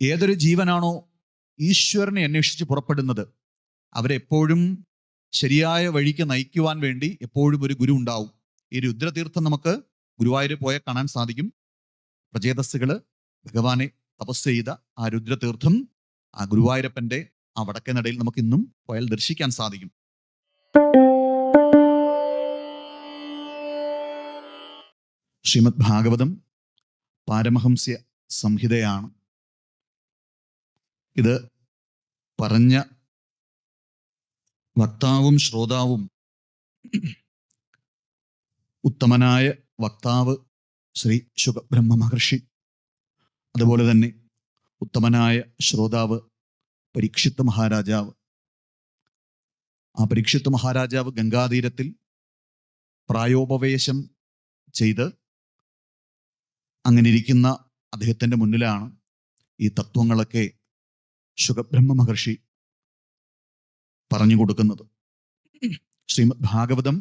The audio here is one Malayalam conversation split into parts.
ഏതൊരു ജീവനാണോ ഈശ്വരനെ അന്വേഷിച്ച് പുറപ്പെടുന്നത് അവരെപ്പോഴും ശരിയായ വഴിക്ക് നയിക്കുവാൻ വേണ്ടി എപ്പോഴും ഒരു ഗുരു ഉണ്ടാവും. ഈ രുദ്രതീർത്ഥം നമുക്ക് ഗുരുവായൂർ പോയാൽ കാണാൻ സാധിക്കും. പ്രചേതസ്സുകള് ഭഗവാനെ തപസ് ചെയ്ത ആ രുദ്രതീർത്ഥം ആ ഗുരുവായൂരപ്പന്റെ ആ വടക്കേ നടയിൽ നമുക്ക് ഇന്നും പോയാൽ ദർശിക്കാൻ സാധിക്കും. ശ്രീമദ് ഭാഗവതം പാരമഹംസ്യ സംഹിതയാണ്. ഇത് പറഞ്ഞ വക്താവും ശ്രോതാവും ഉത്തമനായ വക്താവ് ശ്രീ ശുകബ്രഹ്മ മഹർഷി, അതുപോലെ തന്നെ ഉത്തമനായ ശ്രോതാവ് പരീക്ഷിത്ത് മഹാരാജാവ്. ആ പരീക്ഷിത്ത് മഹാരാജാവ് ഗംഗാതീരത്തിൽ പ്രായോപവേശം ചെയ്ത് അങ്ങനെ ഇരിക്കുന്ന അദ്ദേഹത്തിൻ്റെ മുന്നിലാണ് ഈ തത്വങ്ങളൊക്കെ ശുകബ്രഹ്മ മഹർഷി പറഞ്ഞു കൊടുക്കുന്നത്. ശ്രീമദ് ഭാഗവതം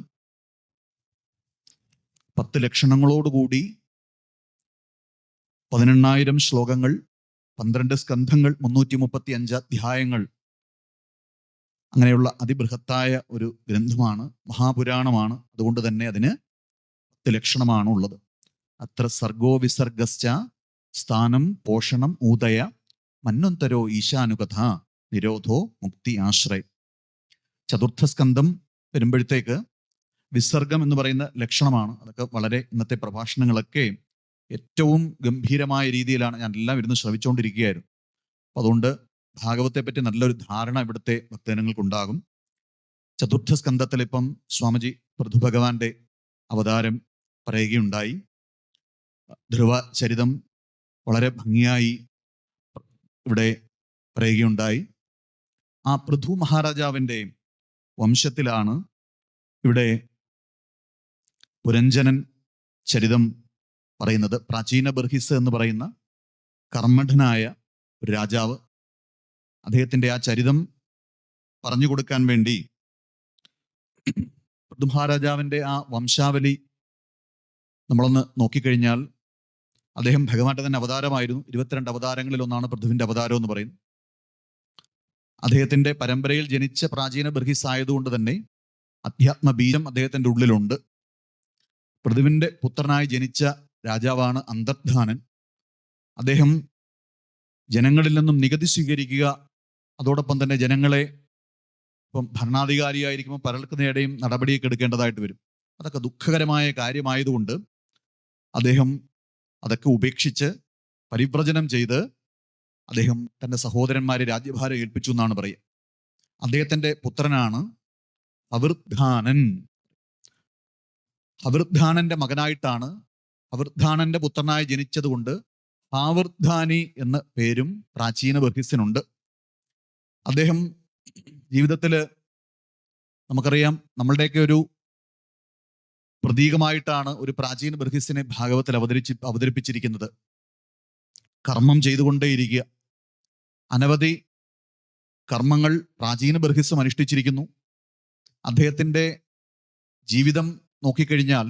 10 ലക്ഷണങ്ങളോടുകൂടി 18,000 ശ്ലോകങ്ങൾ, 12 സ്കന്ധങ്ങൾ, 335 അധ്യായങ്ങൾ, അങ്ങനെയുള്ള അതിബൃഹത്തായ ഒരു ഗ്രന്ഥമാണ്, മഹാപുരാണമാണ്. അതുകൊണ്ട് തന്നെ അതിന് 10 ലക്ഷണമാണ് ഉള്ളത്. അത്ര സർഗോ വിസർഗശ്ച സ്ഥാനം പോഷണം ഊദയ മന്വന്തരോ ഈശാനുകഥ നിരോധോ മുക്തി ആശ്രയ. ചതുർത്ഥ സ്കന്ധം വരുമ്പോഴത്തേക്ക് വിസർഗം എന്ന് പറയുന്ന ലക്ഷണമാണ്. അതൊക്കെ വളരെ ഇന്നത്തെ പ്രഭാഷണങ്ങളൊക്കെ ഏറ്റവും ഗംഭീരമായ രീതിയിലാണ് ഞാൻ എല്ലാം ഇരുന്ന് ശ്രവിച്ചുകൊണ്ടിരിക്കുകയായിരുന്നു. അപ്പം അതുകൊണ്ട് ഭാഗവത്തെ പറ്റി നല്ലൊരു ധാരണ ഇവിടുത്തെ ഭക്തജനങ്ങൾക്കുണ്ടാകും. ചതുർത്ഥ സ്കന്ധത്തിൽ ഇപ്പം സ്വാമിജി പൃഥുഭഗവാന്റെ അവതാരം പറയുകയുണ്ടായി. ധ്രുവ ചരിതം വളരെ ഭംഗിയായി ഇവിടെ പറയുകയുണ്ടായി. ആ പൃഥു മഹാരാജാവിൻ്റെ വംശത്തിലാണ് ഇവിടെ പുരഞ്ജനൻ ചരിതം പറയുന്നത്. പ്രാചീന ബർഹിസ് എന്ന് പറയുന്ന കർമ്മഠനായ ഒരു രാജാവ്, അദ്ദേഹത്തിൻ്റെ ആ ചരിതം പറഞ്ഞു കൊടുക്കാൻ വേണ്ടി പൃഥു മഹാരാജാവിൻ്റെ ആ വംശാവലി നമ്മളൊന്ന് നോക്കിക്കഴിഞ്ഞാൽ അദ്ദേഹം ഭഗവാന്റെ തന്നെ അവതാരമായിരുന്നു. 22 അവതാരങ്ങളിൽ ഒന്നാണ് പൃഥുവിൻ്റെ അവതാരം എന്ന് പറയുന്നത്. അദ്ദേഹത്തിൻ്റെ പരമ്പരയിൽ ജനിച്ച പ്രാചീന ബർഹിസ് ആയതുകൊണ്ട് തന്നെ അധ്യാത്മ ബീജം അദ്ദേഹത്തിൻ്റെ ഉള്ളിലുണ്ട്. പൃഥുവിൻ്റെ പുത്രനായി ജനിച്ച രാജാവാണ് അന്തർധാനൻ. അദ്ദേഹം ജനങ്ങളിൽ നിന്നും നികുതി സ്വീകരിക്കുക, അതോടൊപ്പം തന്നെ ജനങ്ങളെ ഇപ്പം ഭരണാധികാരിയായിരിക്കുമ്പോൾ പലർക്ക് നേടെയും നടപടിയൊക്കെ എടുക്കേണ്ടതായിട്ട് വരും. അതൊക്കെ ദുഃഖകരമായ കാര്യമായതുകൊണ്ട് അദ്ദേഹം അതൊക്കെ ഉപേക്ഷിച്ച് പരിവ്രജനം ചെയ്ത് അദ്ദേഹം തൻ്റെ സഹോദരന്മാരെ രാജ്യഭാരം ഏൽപ്പിച്ചു എന്നാണ് പറയുക. അദ്ദേഹത്തിൻ്റെ പുത്രനാണ് ഹവിർധാനൻ. ഹവിർധാനന്റെ മകനായിട്ടാണ്, ഹവിർധാനന്റെ പുത്രനായി ജനിച്ചത് കൊണ്ട് ഹാവിർധാനി എന്ന പേരും പ്രാചീന ബർഹിസിനുണ്ട്. അദ്ദേഹം ജീവിതത്തിൽ നമുക്കറിയാം, നമ്മളുടെയൊക്കെ ഒരു പ്രതീകമായിട്ടാണ് ഒരു പ്രാചീന ബർഹിസിനെ ഭാഗവത്തിൽ അവതരിപ്പിച്ചിരിക്കുന്നത്. കർമ്മം ചെയ്തുകൊണ്ടേയിരിക്കുക. അനവധി കർമ്മങ്ങൾ പ്രാചീന ബർഹിസും അനുഷ്ഠിച്ചിരിക്കുന്നു. അദ്ദേഹത്തിൻ്റെ ജീവിതം നോക്കിക്കഴിഞ്ഞാൽ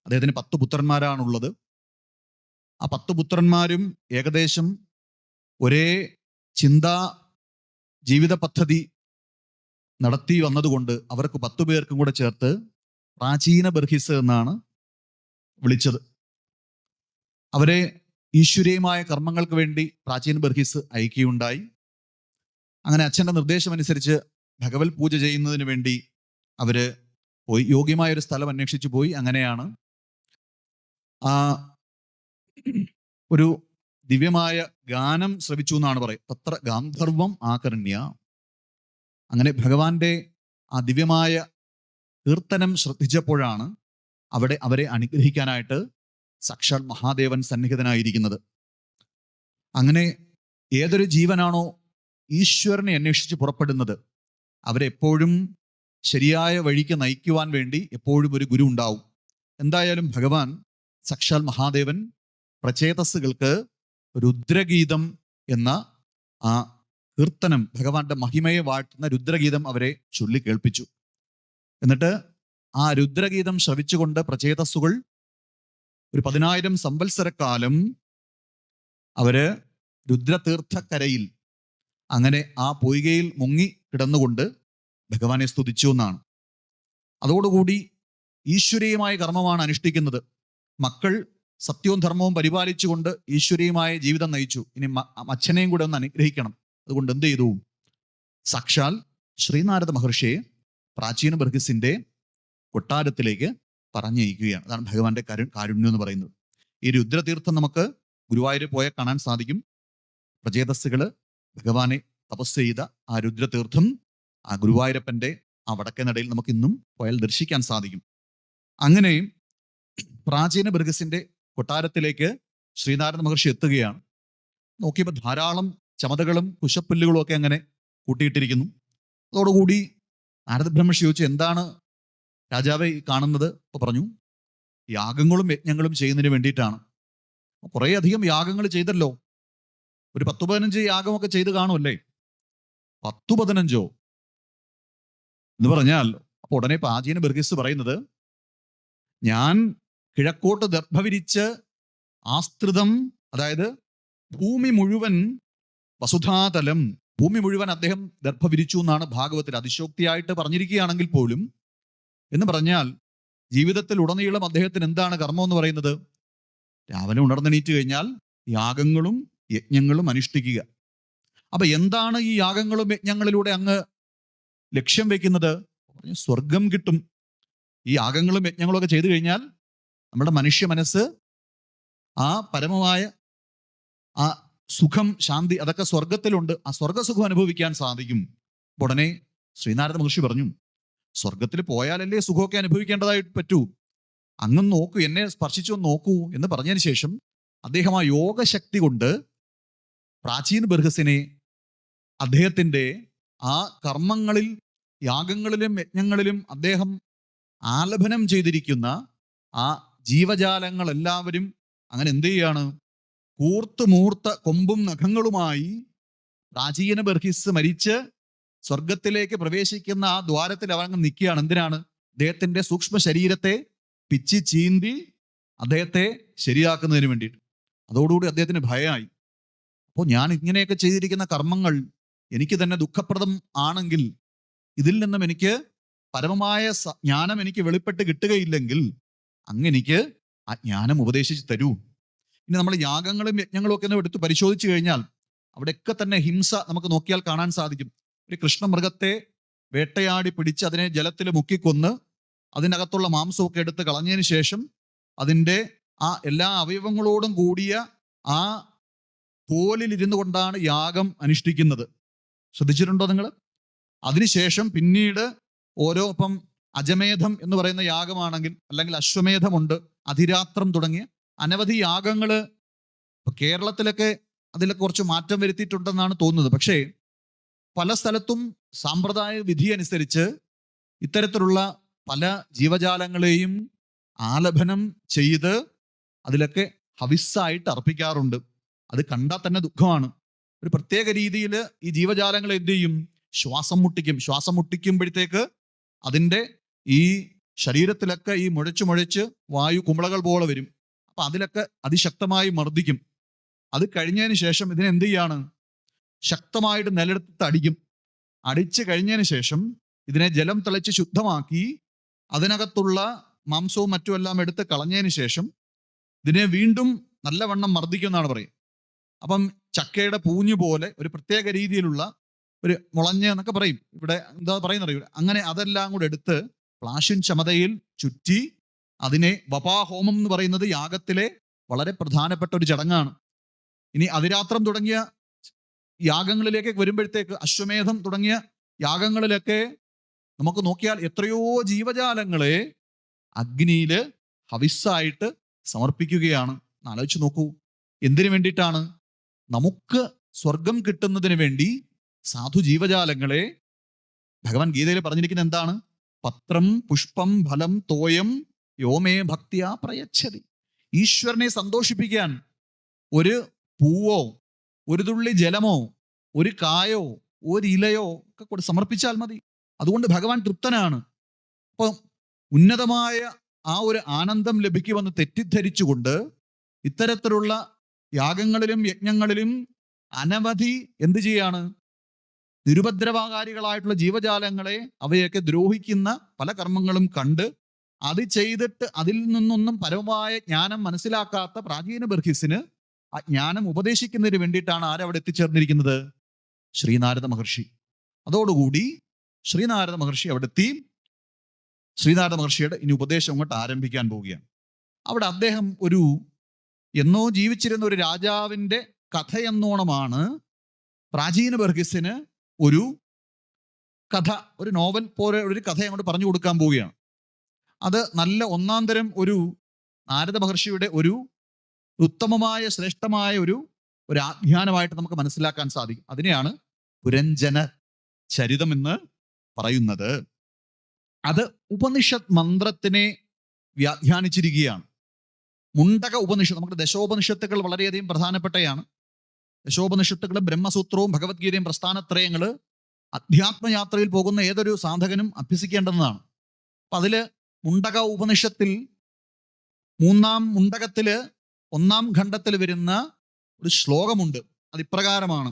അദ്ദേഹത്തിന് 10 പുത്രന്മാരാണുള്ളത്. ആ 10 പുത്രന്മാരും ഏകദേശം ഒരേ ചിന്താ ജീവിത പദ്ധതി നടത്തി വന്നതുകൊണ്ട് അവർക്ക് 10 പേർക്കും കൂടെ ചേർത്ത് പ്രാചീന ബർഹിസ് എന്നാണ് വിളിച്ചത്. അവരെ ഈശ്വരീയമായ കർമ്മങ്ങൾക്ക് വേണ്ടി പ്രാചീന ബർഹിസ് അയക്കുകയുണ്ടായി. അങ്ങനെ അച്ഛൻ്റെ നിർദ്ദേശമനുസരിച്ച് ഭഗവത് പൂജ ചെയ്യുന്നതിന് വേണ്ടി അവര് പോയി, യോഗ്യമായ ഒരു സ്ഥലം അന്വേഷിച്ചു പോയി. അങ്ങനെയാണ് ആ ഒരു ദിവ്യമായ ഗാനം ശ്രവിച്ചു എന്നാണ് പറയുന്നത്. തത്ര ഗാന്ധർവം ആകർണ്യ. അങ്ങനെ ഭഗവാന്റെ ആ ദിവ്യമായ കീർത്തനം ശ്രദ്ധിച്ചപ്പോഴാണ് അവിടെ അവരെ അനുഗ്രഹിക്കാനായിട്ട് സാക്ഷാൽ മഹാദേവൻ സന്നിഹിതനായിരിക്കുന്നത്. അങ്ങനെ ഏതൊരു ജീവനാണോ ഈശ്വരനെ അന്വേഷിച്ച് പുറപ്പെടുന്നത് അവരെപ്പോഴും ശരിയായ വഴിക്ക് നയിക്കുവാൻ വേണ്ടി എപ്പോഴും ഒരു ഗുരു ഉണ്ടാവും. എന്തായാലും ഭഗവാൻ സാക്ഷാൽ മഹാദേവൻ പ്രചേതസ്സുകൾക്ക് രുദ്രഗീതം എന്ന ആ കീർത്തനം, ഭഗവാന്റെ മഹിമയെ വാഴ്ത്തുന്ന രുദ്രഗീതം അവരെ ചൊല്ലി കേൾപ്പിച്ചു. എന്നിട്ട് ആ രുദ്രഗീതം ശ്രവിച്ചുകൊണ്ട് പ്രചേതസ്സുകൾ ഒരു 10,000 സംവത്സരക്കാലം അവര് രുദ്രതീർത്ഥക്കരയിൽ അങ്ങനെ ആ പൊയ്കയിൽ മുങ്ങി കിടന്നുകൊണ്ട് ഭഗവാനെ സ്തുതിച്ചു എന്നാണ്. അതോടുകൂടി ഈശ്വരീയമായ കർമ്മമാണ് അനുഷ്ഠിക്കുന്നത്. മക്കൾ സത്യവും ധർമ്മവും പരിപാലിച്ചുകൊണ്ട് ഈശ്വരീയമായ ജീവിതം നയിച്ചു. ഇനി അച്ഛനെയും കൂടെ ഒന്ന് അനുഗ്രഹിക്കണം. അതുകൊണ്ട് എന്ത് ചെയ്തു? സാക്ഷാൽ ശ്രീനാരദ മഹർഷിയെ പ്രാചീന ബർഹിസിന്റെ കൊട്ടാരത്തിലേക്ക് പറഞ്ഞയക്കുകയാണ്. അതാണ് ഭഗവാന്റെ കാരുണ്യം എന്ന് പറയുന്നത്. ഈ രുദ്രതീർത്ഥം നമുക്ക് ഗുരുവായൂർ പോയാൽ കാണാൻ സാധിക്കും. പ്രചേതസ്സുകള് ഭഗവാനെ തപസ് ചെയ്ത ആ രുദ്രതീർത്ഥം ആ ഗുരുവായൂരപ്പന്റെ ആ വടക്കേ നടയിൽ നമുക്ക് ഇന്നും പോയാൽ ദർശിക്കാൻ സാധിക്കും. അങ്ങനെ പ്രാചീന ബർഗസിന്റെ കൊട്ടാരത്തിലേക്ക് ശ്രീനാരായണ മഹർഷി എത്തുകയാണ്. നോക്കിയപ്പോൾ ധാരാളം ചമതകളും കുശപ്പുല്ലുകളും ഒക്കെ അങ്ങനെ കൂട്ടിയിട്ടിരിക്കുന്നു. അതോടുകൂടി നാരദ ബ്രഹ്മർഷി ചോദിച്ചു, എന്താണ് രാജാവെ ഈ കാണുന്നത്? അപ്പോൾ പറഞ്ഞു, യാഗങ്ങളും യജ്ഞങ്ങളും ചെയ്യുന്നതിന് വേണ്ടിയിട്ടാണ്. കുറേ അധികം യാഗങ്ങൾ ചെയ്തല്ലോ, ഒരു 10-15 യാഗമൊക്കെ ചെയ്ത് കാണുമല്ലേ? 10-15 എന്ന് പറഞ്ഞാൽ അപ്പൊ ഉടനെ പ്രാചീന ബർഗീസ് പറയുന്നത്, ഞാൻ കിഴക്കോട്ട് ദർഭ വിരിച്ച് ആസ്ത്രിതം, അതായത് ഭൂമി മുഴുവൻ, വസുധാതലം, ഭൂമി മുഴുവൻ അദ്ദേഹം ദർഭ വിരിച്ചു എന്നാണ് ഭാഗവത്തിൽ അതിശോക്തിയായിട്ട് പറഞ്ഞിരിക്കുകയാണെങ്കിൽ പോലും. എന്ന് പറഞ്ഞാൽ ജീവിതത്തിൽ ഉടനീളം അദ്ദേഹത്തിന് എന്താണ് കർമ്മം എന്ന് പറയുന്നത്? രാവിലെ ഉണർന്നെണീറ്റ് കഴിഞ്ഞാൽ യാഗങ്ങളും യജ്ഞങ്ങളും അനുഷ്ഠിക്കുക. അപ്പൊ എന്താണ് ഈ യാഗങ്ങളും യജ്ഞങ്ങളിലൂടെ അങ്ങ് ലക്ഷ്യം വെക്കുന്നത്? സ്വർഗം കിട്ടും. ഈ യാഗങ്ങളും യജ്ഞങ്ങളും ഒക്കെ ചെയ്തു കഴിഞ്ഞാൽ നമ്മുടെ മനുഷ്യ മനസ്സ് ആ പരമമായ ആ സുഖം, ശാന്തി, അതൊക്കെ സ്വർഗത്തിലുണ്ട്. ആ സ്വർഗസുഖം അനുഭവിക്കാൻ സാധിക്കും. ഉടനെ ശ്രീനാരദ മഹർഷി പറഞ്ഞു, സ്വർഗത്തിൽ പോയാലല്ലേ സുഖമൊക്കെ അനുഭവിക്കേണ്ടതായിട്ട് പറ്റൂ. അങ്ങ് നോക്കൂ, എന്നെ സ്പർശിച്ചു നോക്കൂ എന്ന് പറഞ്ഞതിന് ശേഷം അദ്ദേഹം ആ യോഗശക്തി കൊണ്ട് പ്രാചീന ബർഹസിനെ അദ്ദേഹത്തിൻ്റെ ആ കർമ്മങ്ങളിൽ, യാഗങ്ങളിലും യജ്ഞങ്ങളിലും അദ്ദേഹം ആലപനം ചെയ്തിരിക്കുന്ന ആ ജീവജാലങ്ങളെല്ലാവരും അങ്ങനെ എന്ത് ചെയ്യാണ്? കൂർത്തുമൂർത്ത കൊമ്പും നഖങ്ങളുമായി പ്രാചീന ബർഹിസ് മരിച്ച് സ്വർഗത്തിലേക്ക് പ്രവേശിക്കുന്ന ആ ദ്വാരത്തിൽ അവരങ്ങ് നിൽക്കുകയാണ്. എന്തിനാണ്? അദ്ദേഹത്തിന്റെ സൂക്ഷ്മ ശരീരത്തെ പിച്ചി ചീന്തി അദ്ദേഹത്തെ ശരിയാക്കുന്നതിന് വേണ്ടിയിട്ട്. അതോടുകൂടി അദ്ദേഹത്തിന് ഭയമായി. അപ്പോൾ ഞാൻ ഇങ്ങനെയൊക്കെ ചെയ്തിരിക്കുന്ന കർമ്മങ്ങൾ എനിക്ക് തന്നെ ദുഃഖപ്രദം ആണെങ്കിൽ, ഇതിൽ നിന്നും എനിക്ക് പരമമായ ജ്ഞാനം എനിക്ക് വെളിപ്പെട്ട് കിട്ടുകയില്ലെങ്കിൽ അങ്ങ് എനിക്ക് ആ ജ്ഞാനം ഉപദേശിച്ച് തരൂ. ഇനി നമ്മൾ യാഗങ്ങളും യജ്ഞങ്ങളും ഒക്കെ എടുത്ത് പരിശോധിച്ചു കഴിഞ്ഞാൽ അവിടെയൊക്കെ തന്നെ ഹിംസ നമുക്ക് നോക്കിയാൽ കാണാൻ സാധിക്കും. ഒരു കൃഷ്ണമൃഗത്തെ വേട്ടയാടി പിടിച്ച് അതിനെ ജലത്തിൽ മുക്കിക്കൊന്ന് അതിനകത്തുള്ള മാംസമൊക്കെ എടുത്ത് കളഞ്ഞതിന് ശേഷം അതിൻ്റെ ആ എല്ലാ അവയവങ്ങളോടും കൂടിയ ആ തോലിലിരുന്നു കൊണ്ടാണ് യാഗം അനുഷ്ഠിക്കുന്നത്. ശ്രദ്ധിച്ചിട്ടുണ്ടോ നിങ്ങൾ? അതിനുശേഷം പിന്നീട് ഓരോ, ഇപ്പം അജമേധം എന്ന് പറയുന്ന യാഗമാണെങ്കിൽ, അല്ലെങ്കിൽ അശ്വമേധമുണ്ട്, അധിരാത്രം തുടങ്ങിയ അനവധി യാഗങ്ങള് കേരളത്തിലൊക്കെ അതിലൊക്കെ കുറച്ച് മാറ്റം വരുത്തിയിട്ടുണ്ടെന്നാണ് തോന്നുന്നത്. പക്ഷേ പല സ്ഥലത്തും സാമ്പ്രദായ വിധി അനുസരിച്ച് ഇത്തരത്തിലുള്ള പല ജീവജാലങ്ങളെയും ആലപനം ചെയ്ത് അതിലൊക്കെ ഹവിസ്സായിട്ട് അർപ്പിക്കാറുണ്ട്. അത് കണ്ടാൽ തന്നെ ദുഃഖമാണ്. ഒരു പ്രത്യേക രീതിയിൽ ഈ ജീവജാലങ്ങൾ എന്ത് ചെയ്യും? ശ്വാസം മുട്ടിക്കും. ശ്വാസം മുട്ടിക്കുമ്പോഴത്തേക്ക് അതിൻ്റെ ഈ ശരീരത്തിലൊക്കെ ഈ മുഴച്ച് വായു കുമിളകൾ പോലെ വരും. അപ്പൊ അതിലൊക്കെ അതിശക്തമായി മർദ്ദിക്കും. അത് കഴിഞ്ഞതിന് ശേഷം ഇതിനെന്ത് ചെയ്യാണ്? ശക്തമായിട്ട് നിലത്ത് അടിക്കും. അടിച്ചു കഴിഞ്ഞതിന് ശേഷം ഇതിനെ ജലം തിളച്ച് ശുദ്ധമാക്കി അതിനകത്തുള്ള മാംസവും മറ്റുമെല്ലാം എടുത്ത് കളഞ്ഞതിന് ശേഷം ഇതിനെ വീണ്ടും നല്ലവണ്ണം മർദ്ദിക്കും എന്നാണ് പറയുക. അപ്പം ചക്കയുടെ പൂഞ്ഞു പോലെ ഒരു പ്രത്യേക രീതിയിലുള്ള ഒരു മുളഞ്ഞ എന്നൊക്കെ പറയും, ഇവിടെ എന്താ പറയുന്നറിയില്ല, അങ്ങനെ അതെല്ലാം കൂടെ എടുത്ത് പ്ലാശിൻ ചമതയിൽ ചുറ്റി അതിനെ വപാഹോമം എന്ന് പറയുന്നത് യാഗത്തിലെ വളരെ പ്രധാനപ്പെട്ട ഒരു ചടങ്ങാണ്. ഇനി അതിരാത്രം തുടങ്ങിയ യാഗങ്ങളിലേക്ക് വരുമ്പോഴത്തേക്ക്, അശ്വമേധം തുടങ്ങിയ യാഗങ്ങളിലൊക്കെ നമുക്ക് നോക്കിയാൽ എത്രയോ ജീവജാലങ്ങളെ അഗ്നിയില് ഹവിസ്സായിട്ട് സമർപ്പിക്കുകയാണ്. ആലോചിച്ച് നോക്കൂ, എന്തിനു വേണ്ടിയിട്ടാണ്? നമുക്ക് സ്വർഗം കിട്ടുന്നതിന് വേണ്ടി സാധു ജീവജാലങ്ങളെ ഭഗവാൻ ഗീതയിൽ പറഞ്ഞിരിക്കുന്നത് എന്താണ്? പത്രം പുഷ്പം ഫലം തോയം യോമേ ഭക്തിയാ പ്രയച്ഛതി. ഈശ്വരനെ സന്തോഷിപ്പിക്കാൻ ഒരു പൂവോ ഒരു തുള്ളി ജലമോ ഒരു കായോ ഒരു ഇലയോ ഒക്കെ കൂടെ സമർപ്പിച്ചാൽ മതി. അതുകൊണ്ട് ഭഗവാൻ തൃപ്തനാണ്. അപ്പൊ ഉന്നതമായ ആ ഒരു ആനന്ദം ലഭിക്കുമെന്ന് തെറ്റിദ്ധരിച്ചുകൊണ്ട് ഇത്തരത്തിലുള്ള യാഗങ്ങളിലും യജ്ഞങ്ങളിലും അനവധി എന്ത് ചെയ്യാണ്? നിരുപദ്രവകാരികളായിട്ടുള്ള ജീവജാലങ്ങളെ, അവയൊക്കെ ദ്രോഹിക്കുന്ന പല കർമ്മങ്ങളും കണ്ട് അത് ചെയ്തിട്ട് അതിൽ നിന്നൊന്നും പരമമായ ജ്ഞാനം മനസ്സിലാക്കാത്ത പ്രാചീന ബർഹിസിന് ആ ജ്ഞാനം ഉപദേശിക്കുന്നതിന് വേണ്ടിയിട്ടാണ് ആരവിടെ എത്തിച്ചേർന്നിരിക്കുന്നത്? ശ്രീനാരദ മഹർഷി. അതോടുകൂടി ശ്രീനാരദ മഹർഷി അവിടെ എത്തി. ശ്രീനാരദ മഹർഷിയുടെ ഇനി ഉപദേശം അങ്ങോട്ട് ആരംഭിക്കാൻ പോവുകയാണ്. അവിടെ അദ്ദേഹം എന്നോ ജീവിച്ചിരുന്ന ഒരു രാജാവിൻ്റെ കഥയെന്നോണമാണ് പ്രാചീന ബർഹിസിന് ഒരു കഥ, ഒരു നോവൽ പോലെ ഒരു കഥ അങ്ങോട്ട് പറഞ്ഞു കൊടുക്കാൻ പോവുകയാണ്. അത് നല്ല ഒന്നാം തരം നാരദ മഹർഷിയുടെ ഉത്തമമായ ശ്രേഷ്ഠമായ ഒരു ആഖ്യാനമായിട്ട് നമുക്ക് മനസ്സിലാക്കാൻ സാധിക്കും. അതിനെയാണ് പുരഞ്ജന ചരിതം എന്ന് പറയുന്നത്. അത് ഉപനിഷത്ത് മന്ത്രത്തിനെ വ്യാഖ്യാനിച്ചിരിക്കുകയാണ്. മുണ്ടക ഉപനിഷത്ത്, നമുക്ക് ദശോപനിഷത്തുകൾ വളരെയധികം പ്രധാനപ്പെട്ടയാണ്. ദശോപനിഷത്തുകളും ബ്രഹ്മസൂത്രവും ഭഗവത്ഗീതയും പ്രസ്ഥാനത്രയങ്ങൾ അധ്യാത്മയാത്രയിൽ പോകുന്ന ഏതൊരു സാധകനും അഭ്യസിക്കേണ്ടതാണ്. അപ്പം അതിൽ മുണ്ടക ഉപനിഷത്തിൽ മൂന്നാം മുണ്ടകത്തില് 1-ാം ഖണ്ഡത്തിൽ വരുന്ന ഒരു ശ്ലോകമുണ്ട്. അതിപ്രകാരമാണ്.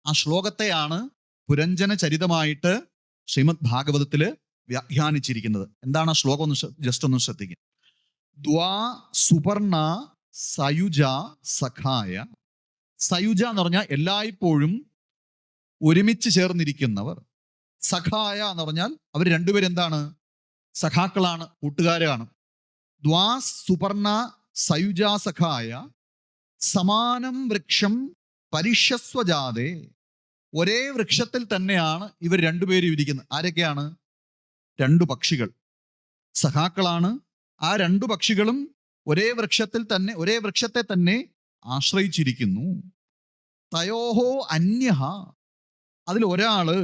ആ ശ്ലോകത്തെയാണ് പുരഞ്ജന ചരിതമായിട്ട് ശ്രീമദ് ഭാഗവതത്തില് വ്യാഖ്യാനിച്ചിരിക്കുന്നത്. എന്താണ് ആ ശ്ലോകം? ജസ്റ്റ് ഒന്ന് ശ്രദ്ധിക്കുക. ദ്വാ സുപർണ സയുജ സഖായ. സയുജ എന്ന് പറഞ്ഞാൽ എല്ലായ്പ്പോഴും ഒരുമിച്ച് ചേർന്നിരിക്കുന്നവർ. സഖായ എന്ന് പറഞ്ഞാൽ അവർ രണ്ടുപേരും എന്താണ്? സഖാക്കളാണ്, കൂട്ടുകാരാണ്. ദ്വാ സുപർണ സയുജ സഖായ സമാനം വൃക്ഷം പരിഷസ്വജാതേ. ഒരേ വൃക്ഷത്തിൽ തന്നെയാണ് ഇവർ രണ്ടുപേരും ഇരിക്കുന്നത്. ആരൊക്കെയാണ്? 2 പക്ഷികൾ സഖാക്കളാണ്. ആ 2 പക്ഷികളും ഒരേ വൃക്ഷത്തെ തന്നെ ആശ്രയിച്ചിരിക്കുന്നു. തയോഹോ അന്യഹ. അതിൽ ഒരാള്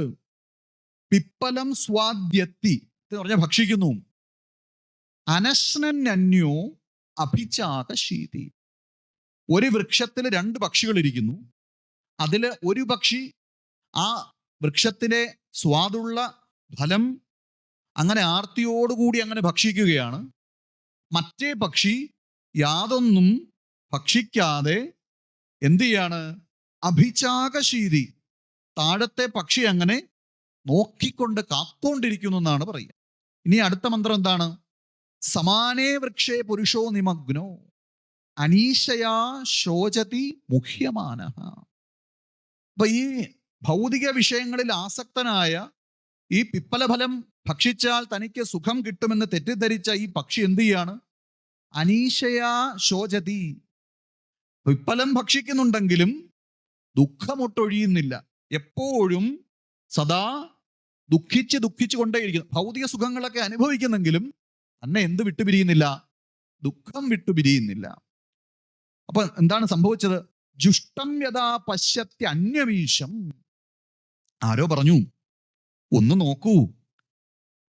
പിപ്പലം സ്വാദ്യത്തി എന്ന് പറഞ്ഞാൽ ഭക്ഷിക്കുന്നു. അനശ്നന്യോ അഭിചാകശീതി. ഒരു വൃക്ഷത്തിൽ 2 പക്ഷികൾ ഇരിക്കുന്നു. അതില് ഒരു പക്ഷി ആ വൃക്ഷത്തിലെ സ്വാദുള്ള ഫലം അങ്ങനെ ആർത്തിയോടുകൂടി അങ്ങനെ ഭക്ഷിക്കുകയാണ്. മറ്റേ പക്ഷി യാതൊന്നും ഭക്ഷിക്കാതെ എന്ത് ചെയ്യാണ്? അഭിചാകശീതി. താഴത്തെ പക്ഷി അങ്ങനെ നോക്കിക്കൊണ്ട് കാത്തോണ്ടിരിക്കുന്നു എന്നാണ് പറയുക. ഇനി അടുത്ത മന്ത്രം എന്താണ്? സമാനേ വൃക്ഷേ പുരുഷോ നിമഗ്നോ അനീശയാ ശോചതി മുഹ്യമാനഃ. അപ്പൊ ഈ ഭൗതിക വിഷയങ്ങളിൽ ആസക്തനായ, ഈ പിപ്പലഫലം ഭക്ഷിച്ചാൽ തനിക്ക് സുഖം കിട്ടുമെന്ന് തെറ്റിദ്ധരിച്ച ഈ പക്ഷി എന്ത് ചെയ്യാണ്? അനീശയാ ശോചതി. പിപ്പലം ഭക്ഷിക്കുന്നുണ്ടെങ്കിലും ദുഃഖമൊട്ടൊഴിയുന്നില്ല. എപ്പോഴും സദാ ദുഃഖിച്ചു കൊണ്ടേയിരിക്കുന്നു. ഭൗതിക സുഖങ്ങളൊക്കെ അനുഭവിക്കുന്നെങ്കിലും തന്നെ എന്ത് വിട്ടുപിരിയുന്നില്ല? ദുഃഖം വിട്ടുപിരിയുന്നില്ല. അപ്പൊ എന്താണ് സംഭവിച്ചത്? ജുഷ്ടം യഥാ പശ്യത്യ അന്യമീശം. ആരോ പറഞ്ഞു, ഒന്ന് നോക്കൂ,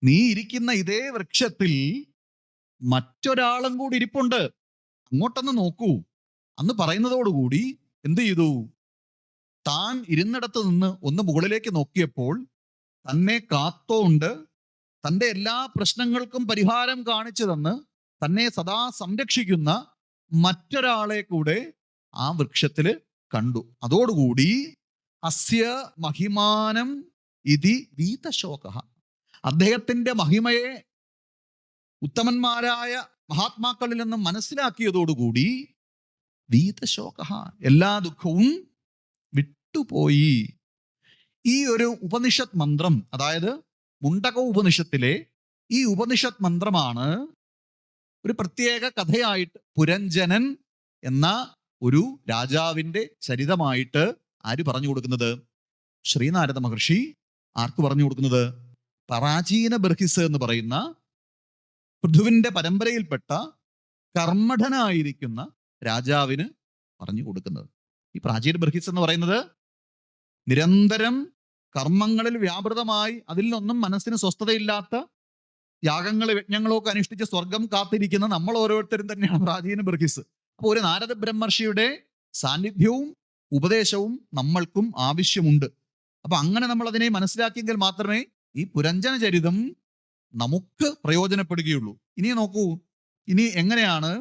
നീ ഇരിക്കുന്ന ഇതേ വൃക്ഷത്തിൽ മറ്റൊരാളും കൂടി ഇരിപ്പുണ്ട്, അങ്ങോട്ടൊന്ന് നോക്കൂ. അന്ന് പറയുന്നതോടുകൂടി എന്ത് ചെയ്തു? താൻ ഇരുന്നിടത്ത് നിന്ന് ഒന്ന് മുകളിലേക്ക് നോക്കിയപ്പോൾ തന്നെ കാത്തോണ്ട് തൻ്റെ എല്ലാ പ്രശ്നങ്ങൾക്കും പരിഹാരം കാണിച്ചു തന്ന് തന്നെ സദാ സംരക്ഷിക്കുന്ന മറ്റൊരാളെ കൂടെ ആ വൃക്ഷത്തില് കണ്ടു. അതോടുകൂടി അസ്യ മഹിമാനം ഇതി വീതശോക. അദ്ദേഹത്തിന്റെ മഹിമയെ ഉത്തമന്മാരായ മഹാത്മാക്കളിൽ നിന്നും മനസ്സിലാക്കിയതോടുകൂടി വീതശോക, എല്ലാ ദുഃഖവും വിട്ടുപോയി. ഈ ഒരു ഉപനിഷത്ത് മന്ത്രം, അതായത് മുണ്ടക ഉപനിഷത്തിലെ ഈ ഉപനിഷത്ത് മന്ത്രമാണ് ഒരു പ്രത്യേക കഥയായിട്ട് പുരഞ്ജനൻ എന്ന ഒരു രാജാവിൻ്റെ ചരിതമായിട്ട് ആര് പറഞ്ഞു കൊടുക്കുന്നത്? ശ്രീനാരദ മഹർഷി ആർക്ക് പറഞ്ഞു കൊടുക്കുന്നത്? പ്രാചീന ബർഹിസ് എന്ന് പറയുന്ന പൃഥുവിൻ്റെ പരമ്പരയിൽപ്പെട്ട കർമ്മഠനായിരിക്കുന്ന രാജാവിന് പറഞ്ഞു കൊടുക്കുന്നത്. ഈ പ്രാചീന ബർഹിസ് എന്ന് പറയുന്നത് നിരന്തരം കർമ്മങ്ങളിൽ വ്യാപൃതമായി അതിൽ നിന്നൊന്നും മനസ്സിന് സ്വസ്ഥതയില്ലാത്ത യാഗങ്ങൾ യജ്ഞങ്ങളോ ഒക്കെ അനുഷ്ഠിച്ച് സ്വർഗം കാത്തിരിക്കുന്ന നമ്മൾ ഓരോരുത്തരും തന്നെയാണ് പ്രാചീന ബർഹിസ്. അപ്പോൾ ഒരു നാരദ ബ്രഹ്മർഷിയുടെ സാന്നിധ്യവും ഉപദേശവും നമ്മൾക്കും ആവശ്യമുണ്ട്. അപ്പൊ അങ്ങനെ നമ്മൾ അതിനെ മനസ്സിലാക്കിയെങ്കിൽ മാത്രമേ ഈ പുരഞ്ജന ചരിതം നമുക്ക് പ്രയോജനപ്പെടുകയുള്ളൂ. ഇനി നോക്കൂ, ഇനി എങ്ങനെയാണ്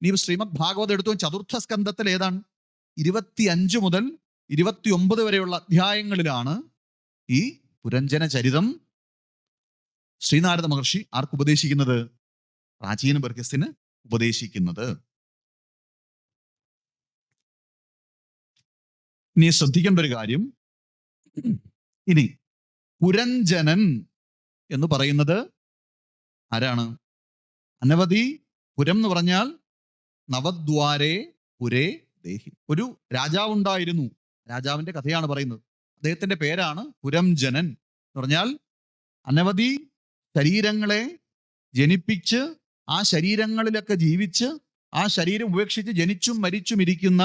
നീ ശ്രീമദ് ഭാഗവതം എടുത്തു? ചതുർത്ഥ സ്കന്ധത്തിൽ ഏതാണ് 25 മുതൽ 29 വരെയുള്ള അധ്യായങ്ങളിലാണ് ഈ പുരഞ്ജന ചരിതം ശ്രീനാരദ മഹർഷി ആർക്ക് ഉപദേശിക്കുന്നത്? പ്രാചീന ബർഗസിന് ഉപദേശിക്കുന്നത്. ഇനി ശ്രദ്ധിക്കേണ്ട ഒരു കാര്യം, ഇനി പുരഞ്ജനൻ എന്ന് പറയുന്നത് ആരാണ്? അനവധി, പുരം എന്ന് പറഞ്ഞാൽ നവദ്വാരേ പുരേ ദേഹി. ഒരു രാജാവുണ്ടായിരുന്നു, രാജാവിന്റെ കഥയാണ് പറയുന്നത്. അദ്ദേഹത്തിന്റെ പേരാണ് പുരഞ്ജനൻ എന്ന് പറഞ്ഞാൽ അനവധി ശരീരങ്ങളെ ജനിപ്പിച്ച് ആ ശരീരങ്ങളിലൊക്കെ ജീവിച്ച് ആ ശരീരം ഉപേക്ഷിച്ച് ജനിച്ചും മരിച്ചും ഇരിക്കുന്ന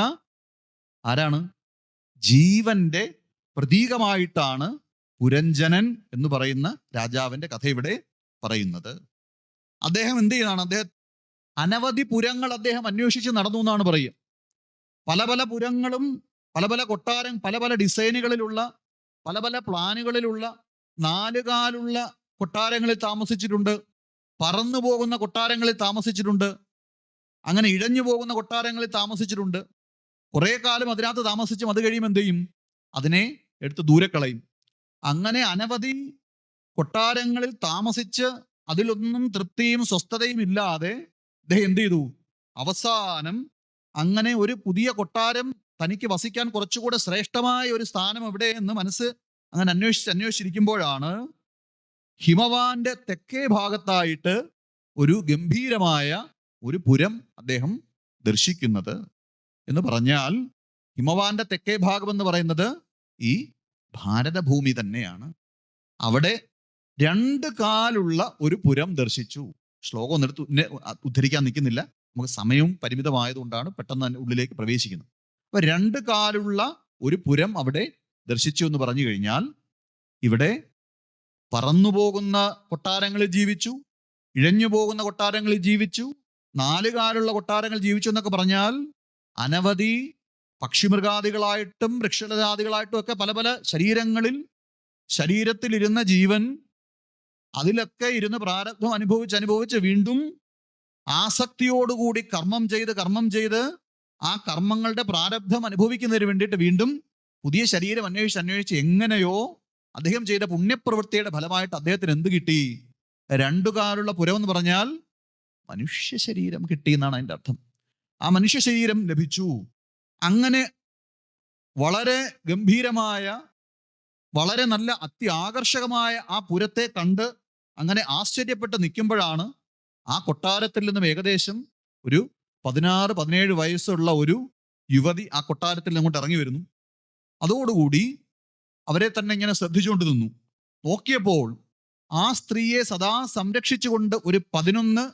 ആരാണ്? ജീവന്റെ പ്രതീകമായിട്ടാണ് പുരഞ്ജനൻ എന്ന് പറയുന്ന രാജാവിന്റെ കഥ ഇവിടെ പറയുന്നത്. അദ്ദേഹം എന്ത് ചെയ്യുന്നതാണ്? അദ്ദേഹം അനവധി പുരങ്ങൾ അദ്ദേഹം അന്വേഷിച്ച് നടന്നു എന്നാണ് പറയുക. പല പല പുരങ്ങളും പല പല കൊട്ടാരം, പല പല ഡിസൈനുകളിലുള്ള, പല പല പ്ലാനുകളിലുള്ള, നാലുകാലുള്ള കൊട്ടാരങ്ങളിൽ താമസിച്ചിട്ടുണ്ട്, പറന്നു പോകുന്ന കൊട്ടാരങ്ങളിൽ താമസിച്ചിട്ടുണ്ട്, അങ്ങനെ ഇഴഞ്ഞു പോകുന്ന കൊട്ടാരങ്ങളിൽ താമസിച്ചിട്ടുണ്ട്. കുറെ കാലം അതിനകത്ത് താമസിച്ചും അത് കഴിയുമ്പോൾ എന്ത് ചെയ്യും? അതിനെ എടുത്ത് ദൂരെ കളയും. അങ്ങനെ അനവധി കൊട്ടാരങ്ങളിൽ താമസിച്ച് അതിലൊന്നും തൃപ്തിയും സ്വസ്ഥതയും ഇല്ലാതെ അദ്ദേഹം എന്ത് ചെയ്തു? അവസാനം അങ്ങനെ ഒരു പുതിയ കൊട്ടാരം തനിക്ക് വസിക്കാൻ കുറച്ചുകൂടെ ശ്രേഷ്ഠമായ ഒരു സ്ഥാനം എവിടെ എന്ന് മനസ്സ് അങ്ങനെ അന്വേഷിച്ചിരിക്കുമ്പോഴാണ് ഹിമവാന്റെ തെക്കേ ഭാഗത്തായിട്ട് ഒരു ഗംഭീരമായ ഒരു പുരം അദ്ദേഹം ദർശിക്കുന്നത്. എന്ന് പറഞ്ഞാൽ ഹിമവാന്റെ തെക്കേ ഭാഗം എന്ന് പറയുന്നത് ഈ ഭാരതഭൂമി തന്നെയാണ്. അവിടെ 2 കാലുള്ള ഒരു പുരം ദർശിച്ചു. ശ്ലോകം ഒന്നെടുത്ത് ഉദ്ധരിക്കാൻ നിൽക്കുന്നില്ല, നമുക്ക് സമയവും പരിമിതമായതുകൊണ്ടാണ് പെട്ടെന്ന് തന്നെ ഉള്ളിലേക്ക് പ്രവേശിക്കുന്നത്. അപ്പൊ 2 കാലുള്ള ഒരു പുരം അവിടെ ദർശിച്ചു എന്ന് പറഞ്ഞു കഴിഞ്ഞാൽ ഇവിടെ പറന്നു പോകുന്ന കൊട്ടാരങ്ങളിൽ ജീവിച്ചു, ഇഴഞ്ഞു പോകുന്ന കൊട്ടാരങ്ങളിൽ ജീവിച്ചു, 4 കാലുള്ള കൊട്ടാരങ്ങൾ ജീവിച്ചു എന്നൊക്കെ പറഞ്ഞാൽ അനവധി പക്ഷിമൃഗാദികളായിട്ടും വൃക്ഷലതാദികളായിട്ടും ഒക്കെ പല പല ശരീരത്തിലിരുന്ന ജീവൻ അതിലൊക്കെ ഇരുന്ന് പ്രാരബ്ധം അനുഭവിച്ച് വീണ്ടും ആസക്തിയോടുകൂടി കർമ്മം ചെയ്ത് ആ കർമ്മങ്ങളുടെ പ്രാരബ്ധം അനുഭവിക്കുന്നതിന് വേണ്ടിയിട്ട് വീണ്ടും പുതിയ ശരീരം അന്വേഷിച്ച് എങ്ങനെയോ അദ്ദേഹം ചെയ്ത പുണ്യപ്രവൃത്തിയുടെ ഫലമായിട്ട് അദ്ദേഹത്തിന് എന്ത് കിട്ടി? 2 കാലുള്ള പുരം എന്ന് പറഞ്ഞാൽ മനുഷ്യ ശരീരം കിട്ടി എന്നാണ് അതിൻ്റെ അർത്ഥം. ആ മനുഷ്യ ശരീരം ലഭിച്ചു. അങ്ങനെ വളരെ ഗംഭീരമായ, വളരെ നല്ല അത്യാകർഷകമായ ആ പുരത്തെ കണ്ട് അങ്ങനെ ആശ്ചര്യപ്പെട്ട് നിൽക്കുമ്പോഴാണ് ആ കൊട്ടാരത്തിൽ നിന്നും ഏകദേശം ഒരു 16-17 വയസ്സുള്ള ഒരു യുവതി ആ കൊട്ടാരത്തിൽ നിന്നങ്ങോട്ട് ഇറങ്ങി വരുന്നു. അതോടുകൂടി അവരെ തന്നെ ഇങ്ങനെ ശ്രദ്ധിച്ചുകൊണ്ട് നിന്നു. നോക്കിയപ്പോൾ ആ സ്ത്രീയെ സദാ സംരക്ഷിച്ചുകൊണ്ട് ഒരു 11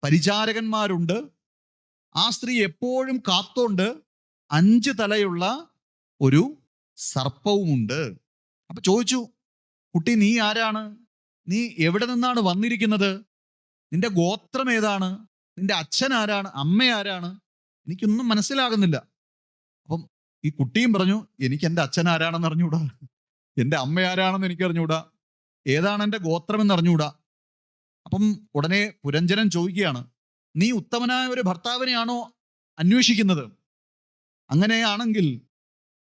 പരിചാരകന്മാരുണ്ട്. ആ സ്ത്രീ എപ്പോഴും കാത്തോണ്ട് 5 തലയുള്ള ഒരു സർപ്പവുമുണ്ട്. അപ്പൊ ചോദിച്ചു, കുട്ടി നീ ആരാണ്? നീ എവിടെ നിന്നാണ് വന്നിരിക്കുന്നത്? നിന്റെ ഗോത്രം ഏതാണ്? നിന്റെ അച്ഛൻ ആരാണ്? അമ്മ ആരാണ്? എനിക്കൊന്നും മനസ്സിലാകുന്നില്ല. അപ്പം ഈ കുട്ടിയും പറഞ്ഞു, എനിക്ക് എൻ്റെ അച്ഛൻ ആരാണെന്ന് അറിഞ്ഞൂടാ, എൻ്റെ അമ്മ ആരാണെന്ന് എനിക്ക് അറിഞ്ഞൂടാ, ഏതാണ് എൻ്റെ ഗോത്രം എന്ന് അറിഞ്ഞൂടാ. അപ്പം ഉടനെ പുരഞ്ജനൻ ചോദിക്കുകയാണ്, നീ ഉത്തമനായ ഒരു ഭർത്താവിനെയാണോ അന്വേഷിക്കുന്നത്? അങ്ങനെയാണെങ്കിൽ